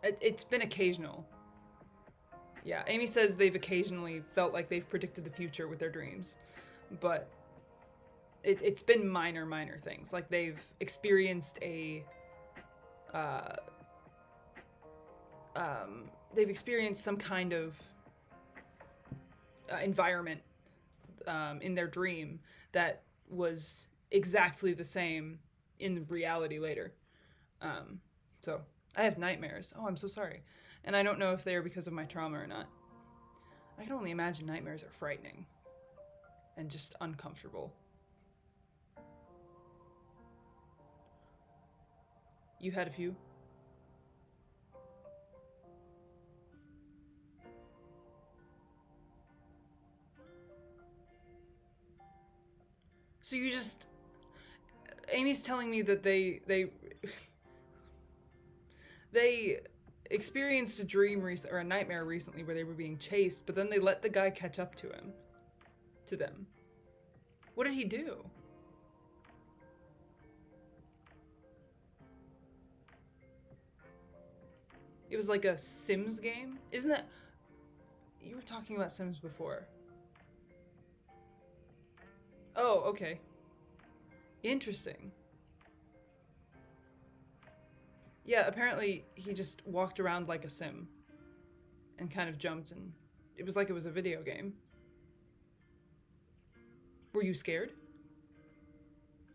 It's been occasional. Yeah, Amy says they've occasionally felt like they've predicted the future with their dreams. But it's been minor things. Like they've experienced they've experienced some kind of environment in their dream that was exactly the same in reality later. So I have nightmares. Oh, I'm so sorry. And I don't know if they're because of my trauma or not. I can only imagine nightmares are frightening and just uncomfortable. You had a few? So you just... Amy's telling me that they experienced a dream or a nightmare recently where they were being chased, but then they let the guy catch up to them. What did he do? It was like a Sims game? Isn't that... You were talking about Sims before. Oh, okay. Interesting. Yeah, apparently he just walked around like a sim and kind of jumped, and it was like it was a video game. Were you scared?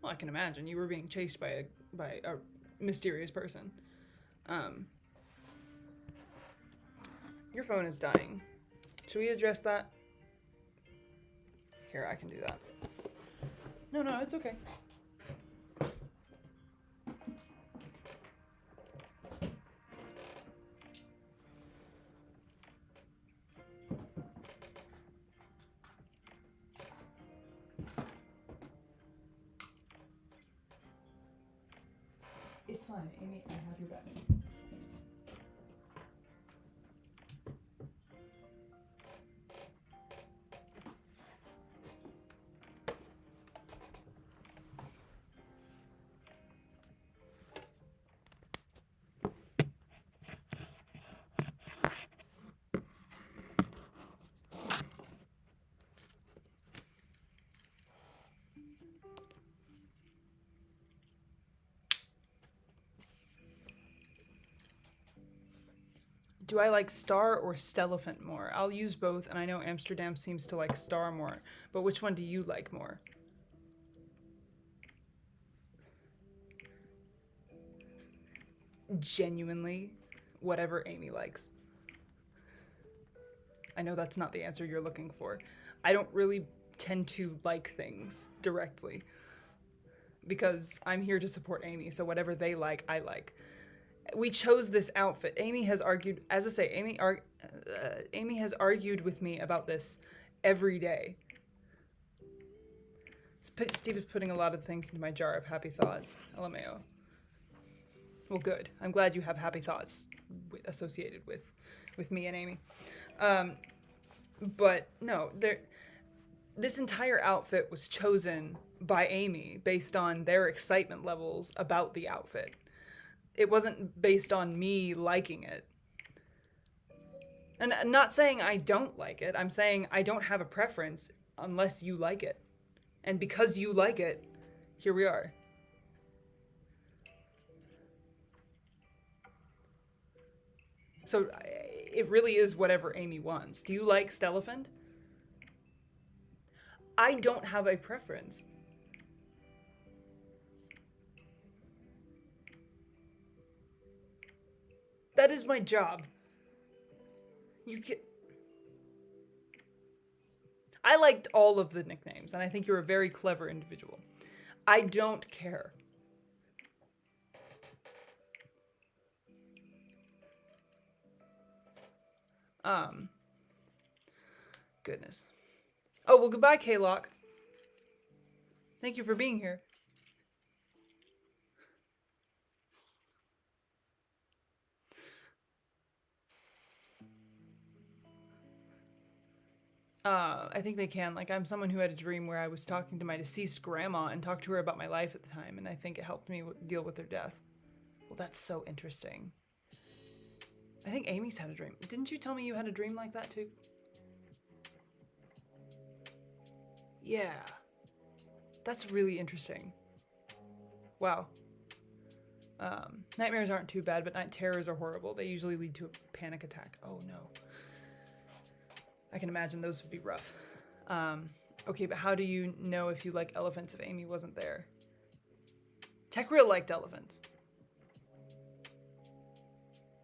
Well, I can imagine. You were being chased by a mysterious person. Your phone is dying. Should we address that? Here, I can do that. No, it's okay. It's fine, Amy, I have your back. Do I like Star or Stellafant more? I'll use both, and I know Amsterdam seems to like Star more, but which one do you like more? Genuinely, whatever Amy likes. I know that's not the answer you're looking for. I don't really tend to like things directly because I'm here to support Amy, so whatever they like, I like. We chose this outfit. Amy has argued, as I say, Amy has argued with me about this every day. Steve is putting a lot of things into my jar of happy thoughts. LMAO. Well, good. I'm glad you have happy thoughts associated with me and Amy. But no, this entire outfit was chosen by Amy based on their excitement levels about the outfit. It wasn't based on me liking it. And I'm not saying I don't like it. I'm saying I don't have a preference unless you like it. And because you like it, here we are. So it really is whatever Amy wants. Do you like Stellafant? I don't have a preference. That is my job. You can. I liked all of the nicknames, and I think you're a very clever individual. I don't care. Goodness. Oh, well, goodbye, K-Lock. Thank you for being here. I think they can. Like, I'm someone who had a dream where I was talking to my deceased grandma and talked to her about my life at the time, and I think it helped me deal with their death. Well, that's so interesting. I think Amy's had a dream. Didn't you tell me you had a dream like that too? Yeah. That's really interesting. Wow. Nightmares aren't too bad, but night terrors are horrible. They usually lead to a panic attack. Oh no. I can imagine those would be rough. Okay, but how do you know if you like elephants if Amy wasn't there? TechReal liked elephants.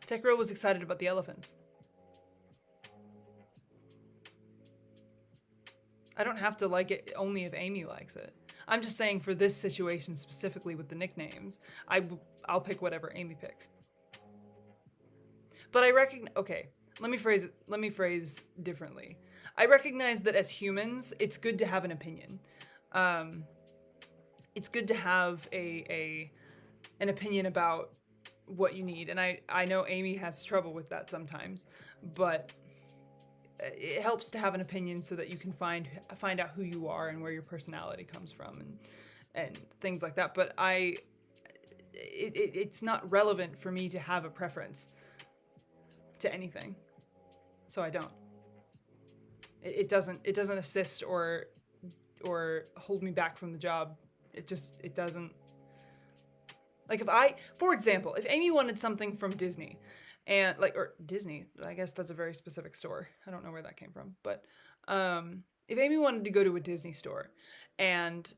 TechReal was excited about the elephants. I don't have to like it only if Amy likes it. I'm just saying for this situation specifically with the nicknames, I'll pick whatever Amy picks. But I recognize, okay, let me phrase differently. I recognize that as humans, it's good to have an opinion. It's good to have an opinion about what you need, and I know Amy has trouble with that sometimes, but it helps to have an opinion so that you can find out who you are and where your personality comes from and things like that. But it's not relevant for me to have a preference to anything, so I don't. It doesn't assist or hold me back from the job. It doesn't. Like for example, if Amy wanted something from Disney, and or Disney, I guess that's a very specific store. I don't know where that came from, but if Amy wanted to go to a Disney store and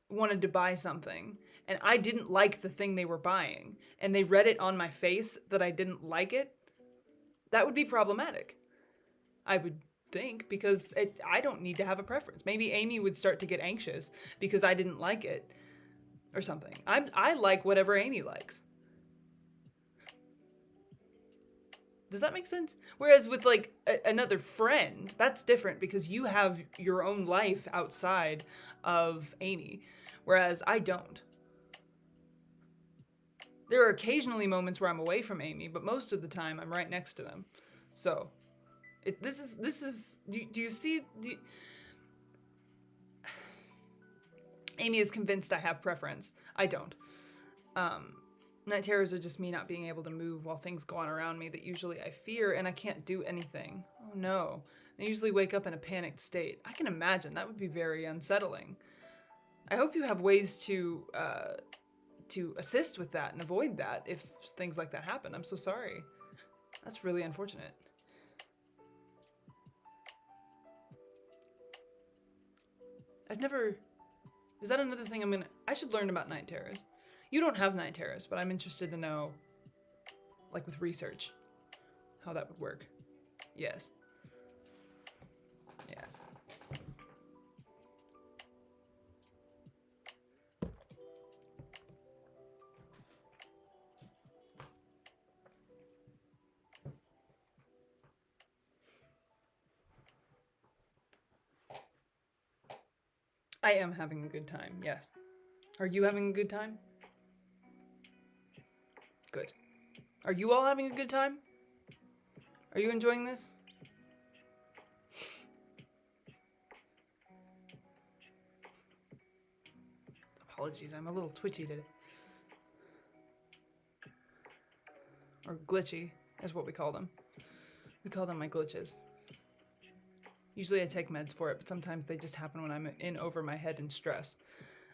wanted to buy something, and I didn't like the thing they were buying, and they read it on my face that I didn't like it, that would be problematic. I would think, because I don't need to have a preference. Maybe Amy would start to get anxious because I didn't like it or something. I like whatever Amy likes. Does that make sense? Whereas with like another friend, that's different because you have your own life outside of Amy, whereas I don't. There are occasionally moments where I'm away from Amy, but most of the time I'm right next to them. So, this is. Do you see? Amy is convinced I have preference. I don't. Night terrors are just me not being able to move while things go on around me that usually I fear, and I can't do anything. Oh no. I usually wake up in a panicked state. I can imagine. That would be very unsettling. I hope you have ways to assist with that and avoid that if things like that happen. I'm so sorry. That's really unfortunate. I've never... Is that another thing I should learn about night terrors. You don't have night terrors, but I'm interested to know, like with research, how that would work. Yes. Yes. I am having a good time, yes. Are you having a good time? Good. Are you all having a good time? Are you enjoying this? Apologies, I'm a little twitchy today. Or glitchy, is what we call them. We call them my glitches. Usually I take meds for it, but sometimes they just happen when I'm in over my head in stress.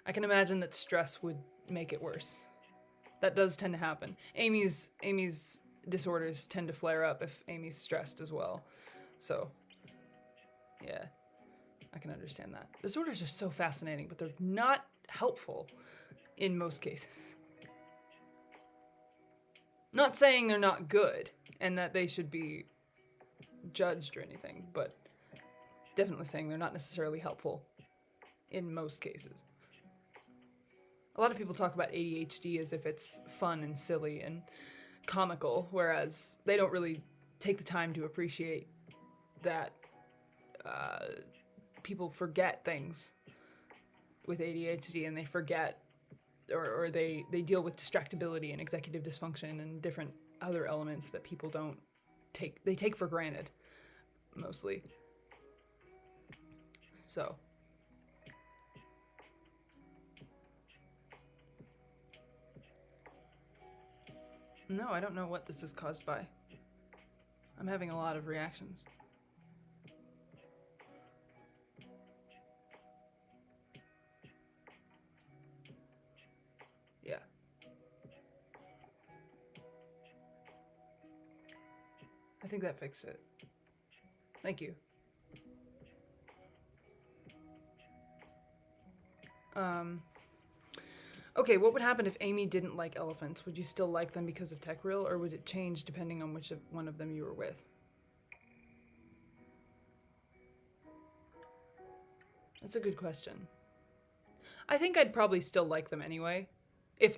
I can imagine that stress would make it worse. That does tend to happen. Amy's disorders tend to flare up if Amy's stressed as well. So, yeah, I can understand that. Disorders are so fascinating, but they're not helpful in most cases. Not saying they're not good and that they should be judged or anything, but definitely saying they're not necessarily helpful in most cases. A lot of people talk about ADHD as if it's fun and silly and comical, whereas they don't really take the time to appreciate that people forget things with ADHD, and they forget or they deal with distractibility and executive dysfunction and different other elements that people don't take for granted, mostly. So. No, I don't know what this is caused by. I'm having a lot of reactions. Yeah. I think that fixed it. Thank you. Okay, what would happen if Amy didn't like elephants? Would you still like them because of TechReal, or would it change depending on which one of them you were with? That's a good question. I think I'd probably still like them anyway. If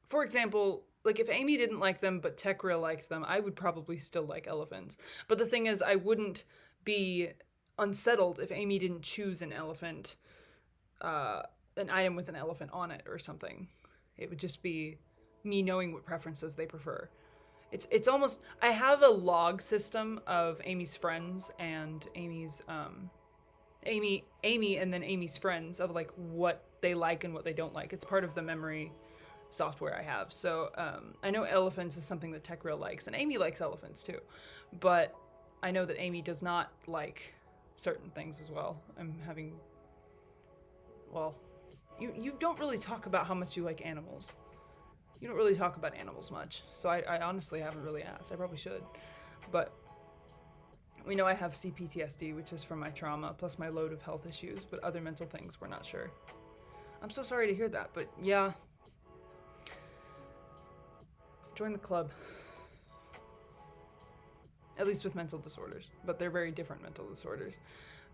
for example, like if Amy didn't like them but TechReal liked them, I would probably still like elephants. But the thing is, I wouldn't be unsettled if Amy didn't choose an elephant, an item with an elephant on it or something. It would just be me knowing what preferences they prefer. It's almost, I have a log system of Amy's friends and Amy's Amy and then Amy's friends of like what they like and what they don't like. It's part of the memory software I have. So I know elephants is something that TechReal likes, and Amy likes elephants too. But I know that Amy does not like certain things as well. You don't really talk about how much you like animals. You don't really talk about animals much. So I honestly haven't really asked. I probably should. But we know I have CPTSD, which is from my trauma, plus my load of health issues, but other mental things we're not sure. I'm so sorry to hear that, but yeah. Join the club. At least with mental disorders, but they're very different mental disorders.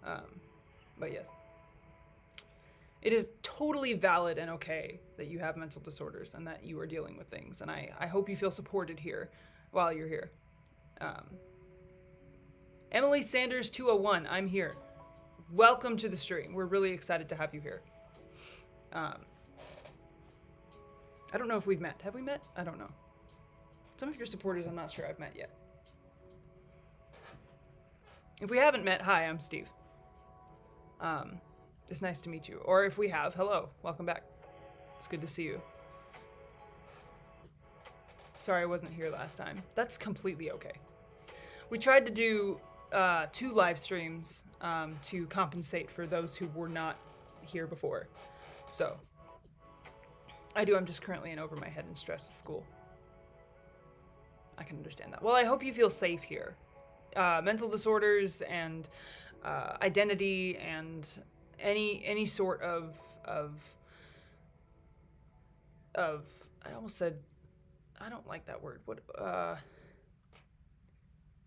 But yes. It is totally valid and okay that you have mental disorders and that you are dealing with things, and I hope you feel supported here while you're here. Emily Sanders 201, I'm here. Welcome to the stream. We're really excited to have you here. I don't know if we've met. Have we met? I don't know. Some of your supporters I'm not sure I've met yet. If we haven't met, hi, I'm Steve. It's nice to meet you. Or if we have, hello, welcome back. It's good to see you. Sorry I wasn't here last time. That's completely okay. We tried to do 2 live streams to compensate for those who were not here before. So, I'm just currently in over my head and stressed with school. I can understand that. Well, I hope you feel safe here. Mental disorders and identity and any sort of I almost said, I don't like that word. What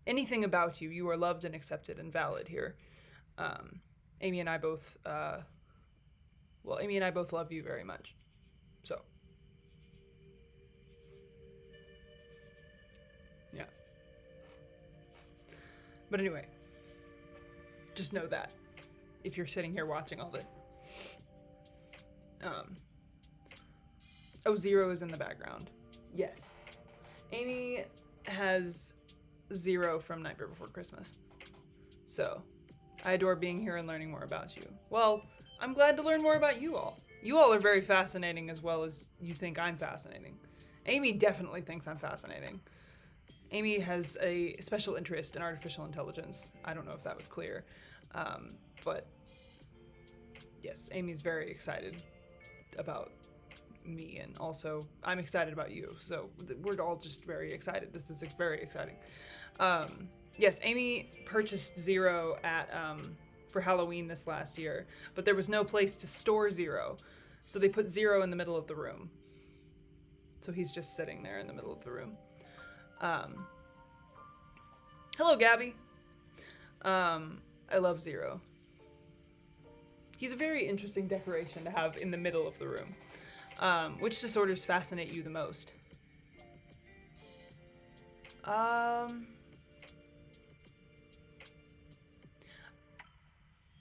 anything about you, you are loved and accepted and valid here. Amy and I both Amy and I both love you very much. So yeah. But anyway, just know that if you're sitting here watching all that. Zero is in the background. Yes. Amy has Zero from Nightmare Before Christmas. So, I adore being here and learning more about you. Well, I'm glad to learn more about you all. You all are very fascinating as well as you think I'm fascinating. Amy definitely thinks I'm fascinating. Amy has a special interest in artificial intelligence. I don't know if that was clear. But yes, Amy's very excited about me, and also I'm excited about you. So we're all just very excited. This is very exciting. Yes, Amy purchased Zero at for Halloween this last year, but there was no place to store Zero, so they put Zero in the middle of the room. So he's just sitting there in the middle of the room. Hello, Gabby. I love Zero. He's a very interesting decoration to have in the middle of the room. Which disorders fascinate you the most?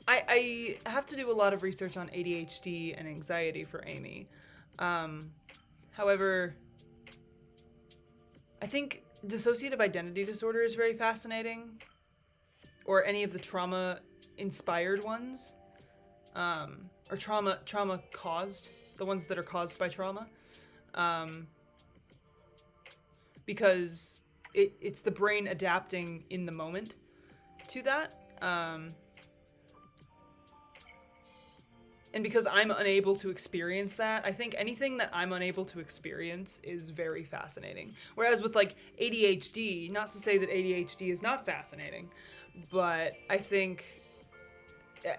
I have to do a lot of research on ADHD and anxiety for Amy. However, I think dissociative identity disorder is very fascinating, or any of the trauma-inspired ones, or trauma-caused, the ones that are caused by trauma, because it's the brain adapting in the moment to that, and because I'm unable to experience that, I think anything that I'm unable to experience is very fascinating. Whereas with like ADHD, not to say that ADHD is not fascinating, but I think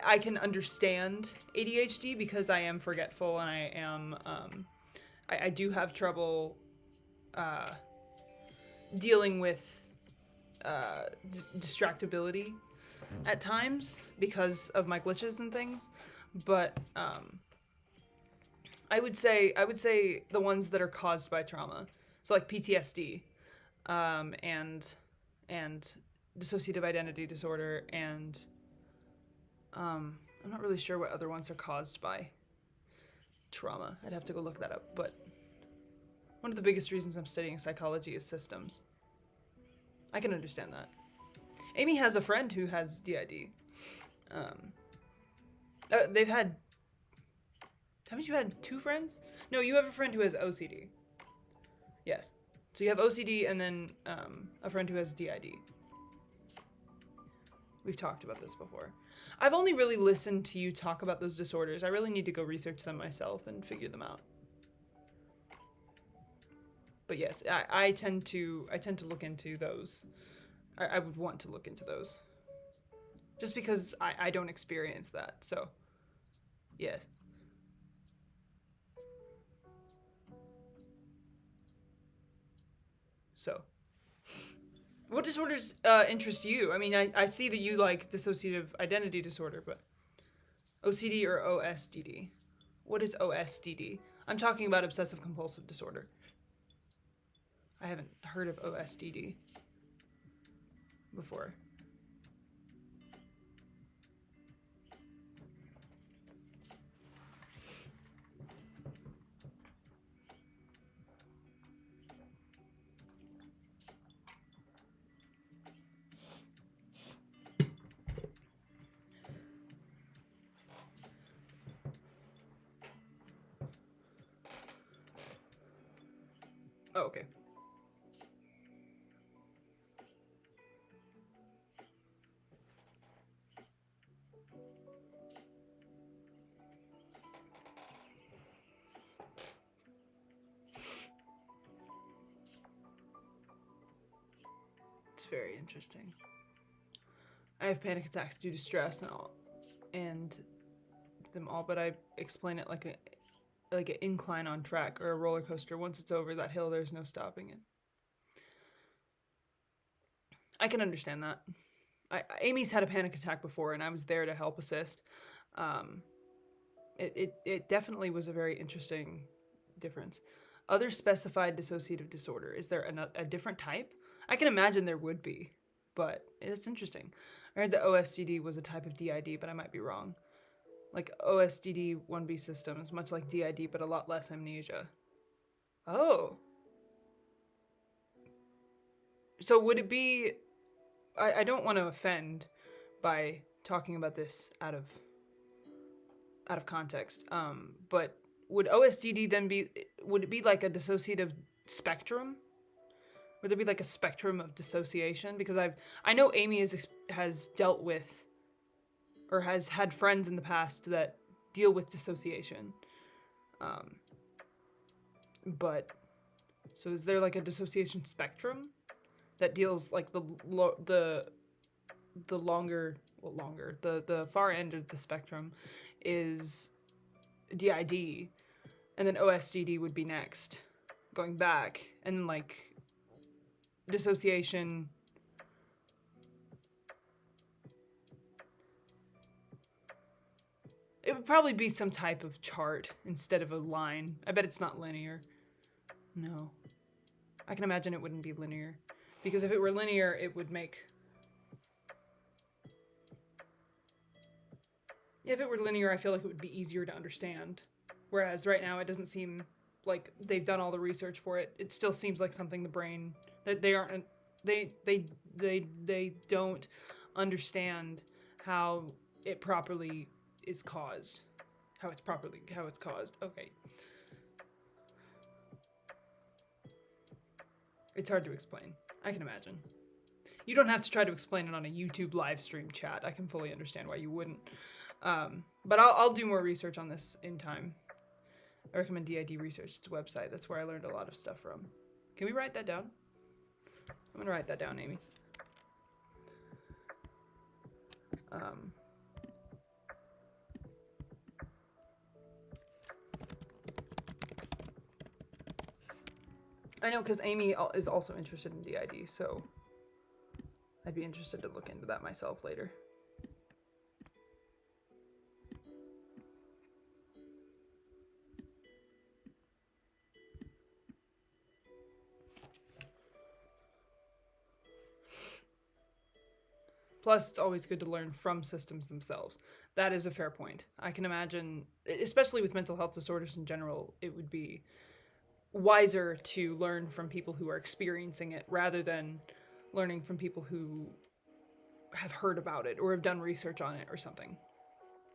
I can understand ADHD because I am forgetful and I am, I do have trouble dealing with distractibility at times because of my glitches and things. But I would say the ones that are caused by trauma, so like PTSD, and dissociative identity disorder, and I'm not really sure what other ones are caused by trauma. I'd have to go look that up. But one of the biggest reasons I'm studying psychology is systems. I can understand that. Amy has a friend who has DID. They've had... Haven't you had two friends? No, you have a friend who has OCD. Yes. So you have OCD and then a friend who has DID. We've talked about this before. I've only really listened to you talk about those disorders. I really need to go research them myself and figure them out. But yes, I tend to look into those. I would want to look into those. Just because I don't experience that, so yes. So, what disorders interest you? I mean, I see that you like dissociative identity disorder, but OCD or OSDD? What is OSDD? I'm talking about obsessive compulsive disorder. I haven't heard of OSDD before. Oh, okay. very interesting. I have panic attacks due to stress and them all, but I explain it like an incline on track or a roller coaster. Once it's over that hill, there's no stopping it. I can understand that. Amy's had a panic attack before, and I was there to help assist. It definitely was a very interesting difference. Other specified dissociative disorder. Is there a different type? I can imagine there would be, but it's interesting. I heard the OSDD was a type of DID, but I might be wrong. Like OSDD 1B systems, much like DID, but a lot less amnesia. Oh. So would it be... I don't want to offend by talking about this out of context, but would OSDD then be... Would it be like a dissociative spectrum? Would there be like a spectrum of dissociation? Because I know Amy has dealt with, or has had friends in the past that deal with dissociation. But so is there like a dissociation spectrum that deals like the far end of the spectrum is DID, and then OSDD would be next, going back, and then like dissociation. It would probably be some type of chart instead of a line. I bet it's not linear. No. I can imagine it wouldn't be linear. Because if it were linear, it would make... If it were linear, I feel like it would be easier to understand. Whereas right now, it doesn't seem like they've done all the research for it. It still seems like something the brain... that they aren't... They don't understand how it properly is caused. How it's caused. Okay. It's hard to explain. I can imagine. You don't have to try to explain it on a YouTube live stream chat. I can fully understand why you wouldn't. But I'll do more research on this in time. I recommend DID Research. It's a website. That's where I learned a lot of stuff from. Can we write that down? I'm gonna write that down, Amy. I know, because Amy is also interested in DID, so I'd be interested to look into that myself later. Plus, it's always good to learn from systems themselves. That is a fair point. I can imagine, especially with mental health disorders in general, it would be wiser to learn from people who are experiencing it rather than learning from people who have heard about it or have done research on it or something.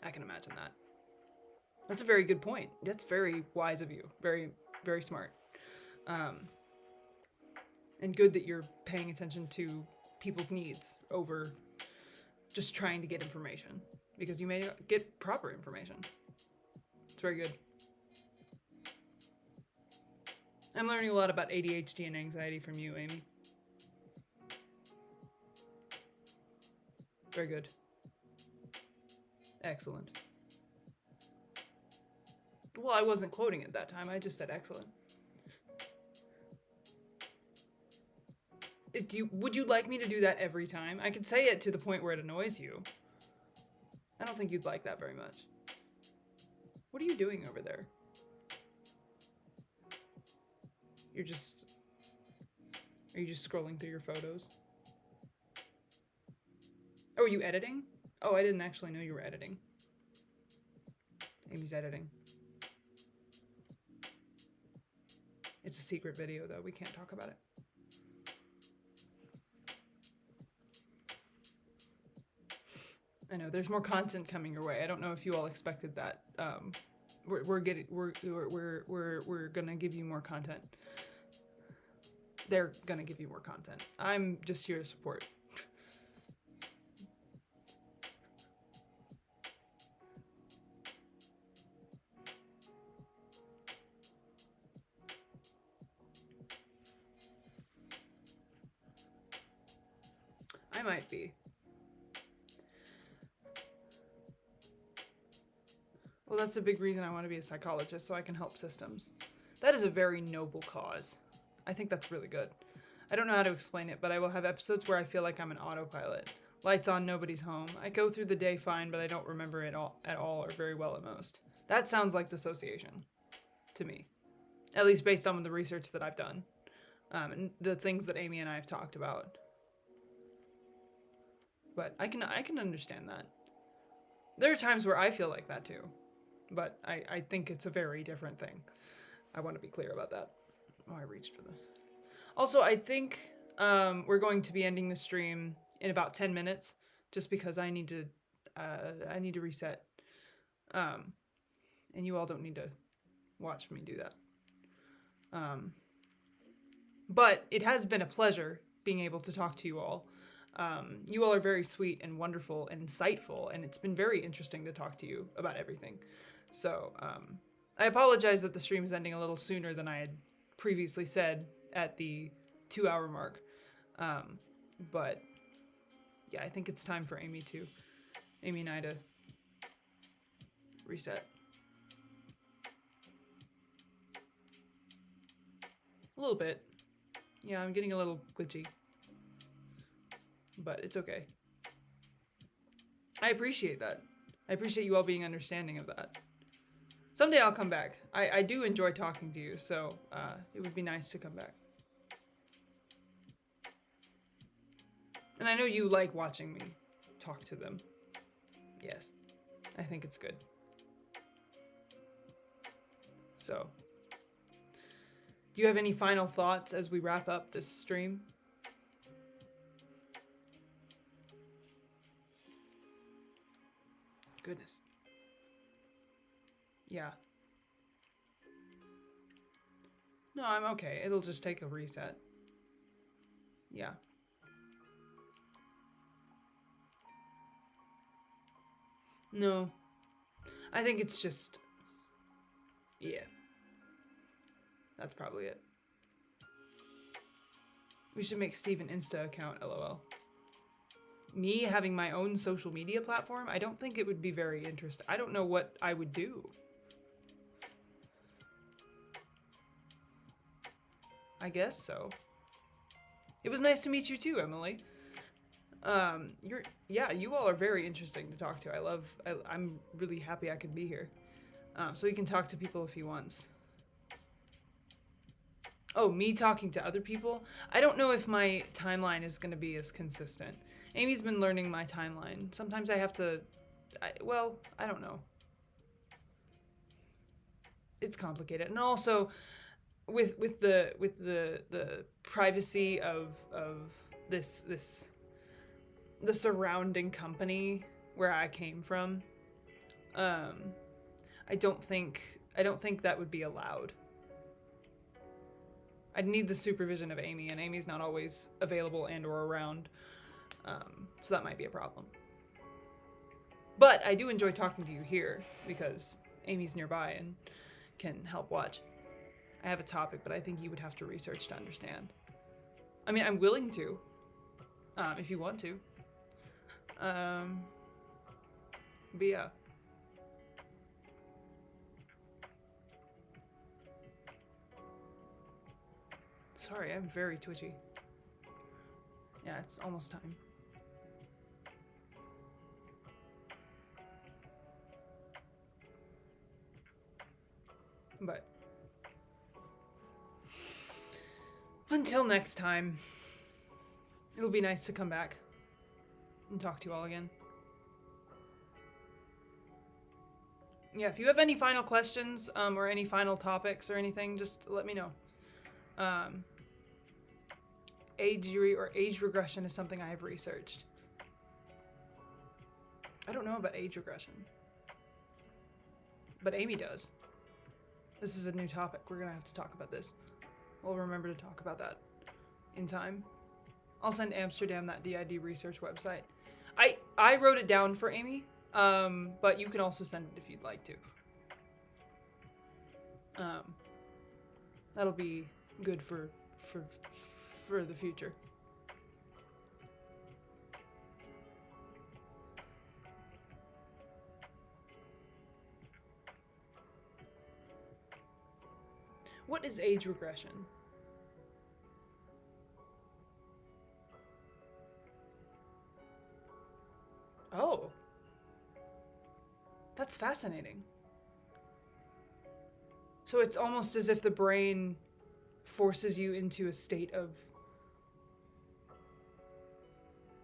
I can imagine that. That's a very good point. That's very wise of you. Very, very smart. And good that you're paying attention to people's needs over just trying to get information, because you may get proper information. It's very good. I'm learning a lot about ADHD and anxiety from you, Amy. Very good. Excellent. Well, I wasn't quoting it that time. I just said excellent. Would you like me to do that every time? I could say it to the point where it annoys you. I don't think you'd like that very much. What are you doing over there? Are you just scrolling through your photos? Oh, are you editing? Oh, I didn't actually know you were editing. Amy's editing. It's a secret video, though. We can't talk about it. I know there's more content coming your way. I don't know if you all expected that. We're gonna give you more content. They're gonna give you more content. I'm just here to support. I might be. Well, that's a big reason I want to be a psychologist, so I can help systems. That is a very noble cause. I think that's really good. I don't know how to explain it, but I will have episodes where I feel like I'm an autopilot. Lights on, nobody's home. I go through the day fine, but I don't remember it all at all or very well at most. That sounds like dissociation to me, at least based on the research that I've done and the things that Amy and I have talked about. But I can understand that. There are times where I feel like that too, but I think it's a very different thing. I want to be clear about that. Oh, I reached for the... Also, I think we're going to be ending the stream in about 10 minutes, just because I need to reset. And you all don't need to watch me do that. But it has been a pleasure being able to talk to you all. You all are very sweet and wonderful and insightful, and it's been very interesting to talk to you about everything. So, I apologize that the stream is ending a little sooner than I had previously said at the 2-hour mark. But yeah, I think it's time for Amy and I to reset. A little bit. Yeah, I'm getting a little glitchy. But it's okay. I appreciate that. I appreciate you all being understanding of that. Someday I'll come back. I do enjoy talking to you, so it would be nice to come back. And I know you like watching me talk to them. Yes, I think it's good. So, do you have any final thoughts as we wrap up this stream? Goodness. Yeah. No, I'm okay. It'll just take a reset. Yeah. No. I think it's just... Yeah. That's probably it. We should make Steve an Insta account, lol. Me having my own social media platform? I don't think it would be very interesting. I don't know what I would do. I guess so. It was nice to meet you too, Emily. You all are very interesting to talk to. I'm really happy I could be here. So he can talk to people if he wants. Oh, me talking to other people? I don't know if my timeline is going to be as consistent. Amy's been learning my timeline. Sometimes I have to... I don't know. It's complicated. And also, with the privacy of this the surrounding company where I came from, I don't think that would be allowed. I'd need the supervision of Amy, and Amy's not always available and or around, so that might be a problem. But I do enjoy talking to you here, because Amy's nearby and can help watch. I have a topic, but I think you would have to research to understand. I mean, I'm willing to, if you want to. But yeah. Sorry, I'm very twitchy. Yeah, it's almost time. But until next time, it'll be nice to come back and talk to you all again. Yeah, if you have any final questions or any final topics or anything, just let me know. Age regression is something I have researched. I don't know about age regression, but Amy does. This is a new topic. We're gonna have to talk about this. We'll remember to talk about that in time. I'll send Amsterdam that DID research website. I wrote it down for Amy, but you can also send it if you'd like to. That'll be good for the future. What is age regression? Oh. That's fascinating. So it's almost as if the brain forces you into a state of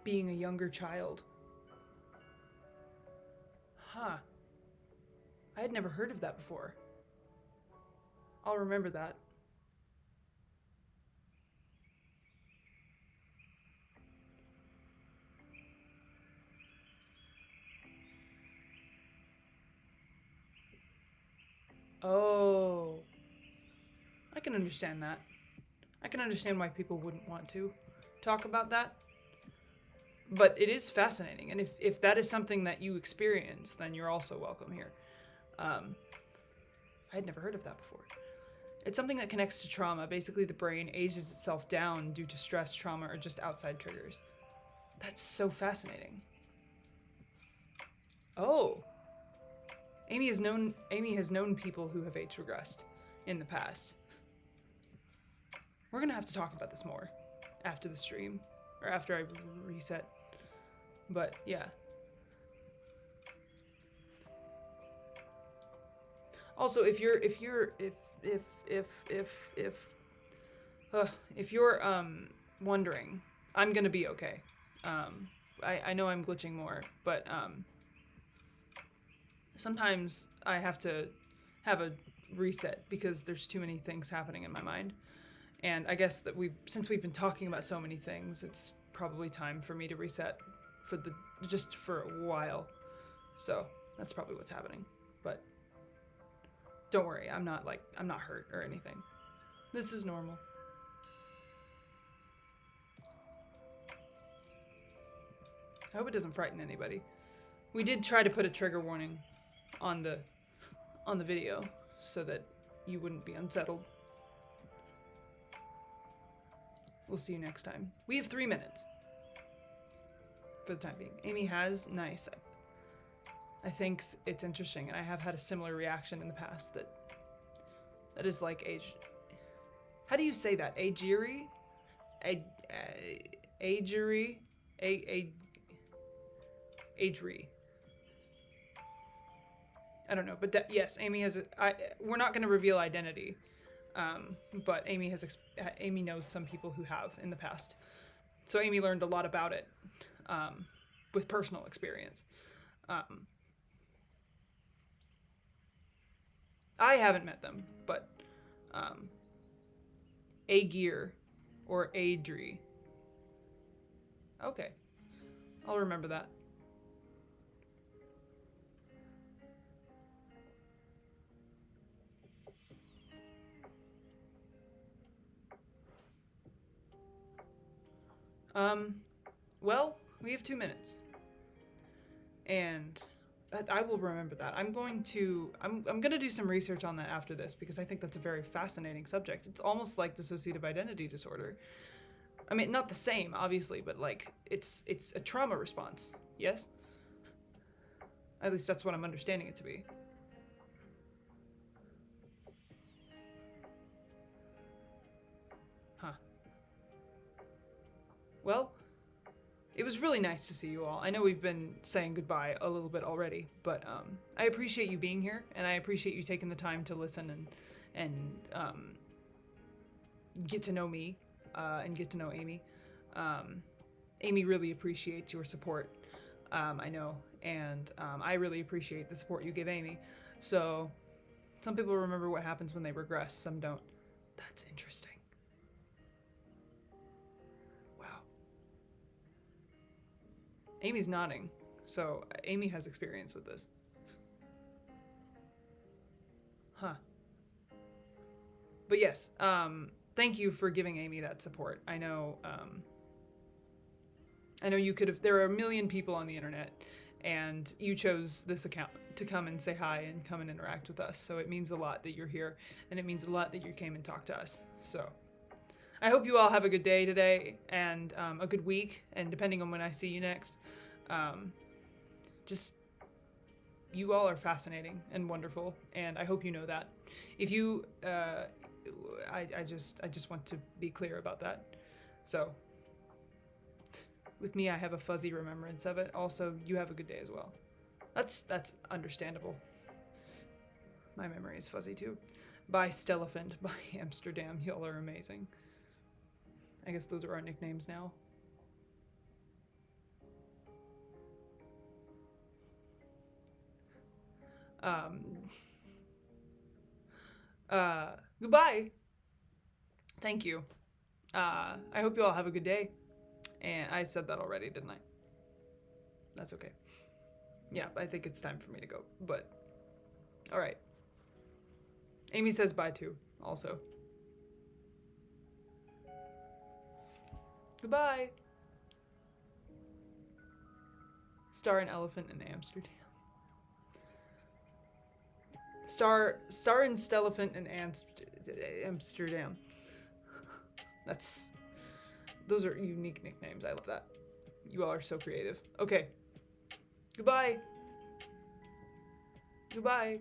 being a younger child. Huh. I had never heard of that before. I'll remember that. Oh. I can understand that. I can understand why people wouldn't want to talk about that. But it is fascinating. And if that is something that you experience, then you're also welcome here. I had never heard of that before. It's something that connects to trauma. Basically, the brain ages itself down due to stress, trauma, or just outside triggers. That's so fascinating. Oh. Amy has known people who have age regressed in the past. We're gonna have to talk about this more after the stream, or after I reset. But yeah. Also, if you're wondering, I'm gonna be okay. I know I'm glitching more, but sometimes I have to have a reset because there's too many things happening in my mind. And I guess that since we've been talking about so many things, it's probably time for me to reset just for a while. So that's probably what's happening. But don't worry, I'm not hurt or anything. This is normal. I hope it doesn't frighten anybody. We did try to put a trigger warning on the video so that you wouldn't be unsettled. We'll see you next time. We have 3 minutes for the time being. Amy has nice. I think it's interesting, and I have had a similar reaction in the past that is like age. How do you say that? Agery? Agery? Agery. I don't know, but yes, Amy has. We're not going to reveal identity, but Amy knows some people who have in the past, so Amy learned a lot about it with personal experience. I haven't met them, but Aegir or Adri. Okay, I'll remember that. Well, we have 2 minutes. And I will remember that. I'm going to do some research on that after this because I think that's a very fascinating subject. It's almost like dissociative identity disorder. I mean, not the same, obviously, but like it's a trauma response. Yes? At least that's what I'm understanding it to be. Huh. Well, it was really nice to see you all. I know we've been saying goodbye a little bit already, but I appreciate you being here, and I appreciate you taking the time to listen and get to know me and get to know Amy. Amy really appreciates your support, I know, and I really appreciate the support you give Amy. So some people remember what happens when they regress, some don't. That's interesting. Amy's nodding, so Amy has experience with this. Huh. But yes, thank you for giving Amy that support. I know you could have. There are a million people on the internet, and you chose this account to come and say hi and come and interact with us. So it means a lot that you're here, and it means a lot that you came and talked to us. So I hope you all have a good day today and a good week, and depending on when I see you next, just you all are fascinating and wonderful, and I hope you know that. If you I just want to be clear about that. So, with me, I have a fuzzy remembrance of it. Also, you have a good day as well. That's understandable. My memory is fuzzy too. Bye, Stellafant. Bye, Amsterdam. Y'all are amazing. I guess those are our nicknames now. Goodbye. Thank you. I hope you all have a good day. And I said that already, didn't I? That's okay. Yeah, I think it's time for me to go. But, all right. Amy says bye too, also. Goodbye. Star and elephant in Amsterdam. Star and Stellafant in Amsterdam. Those are unique nicknames. I love that. You all are so creative. Okay. Goodbye. Goodbye.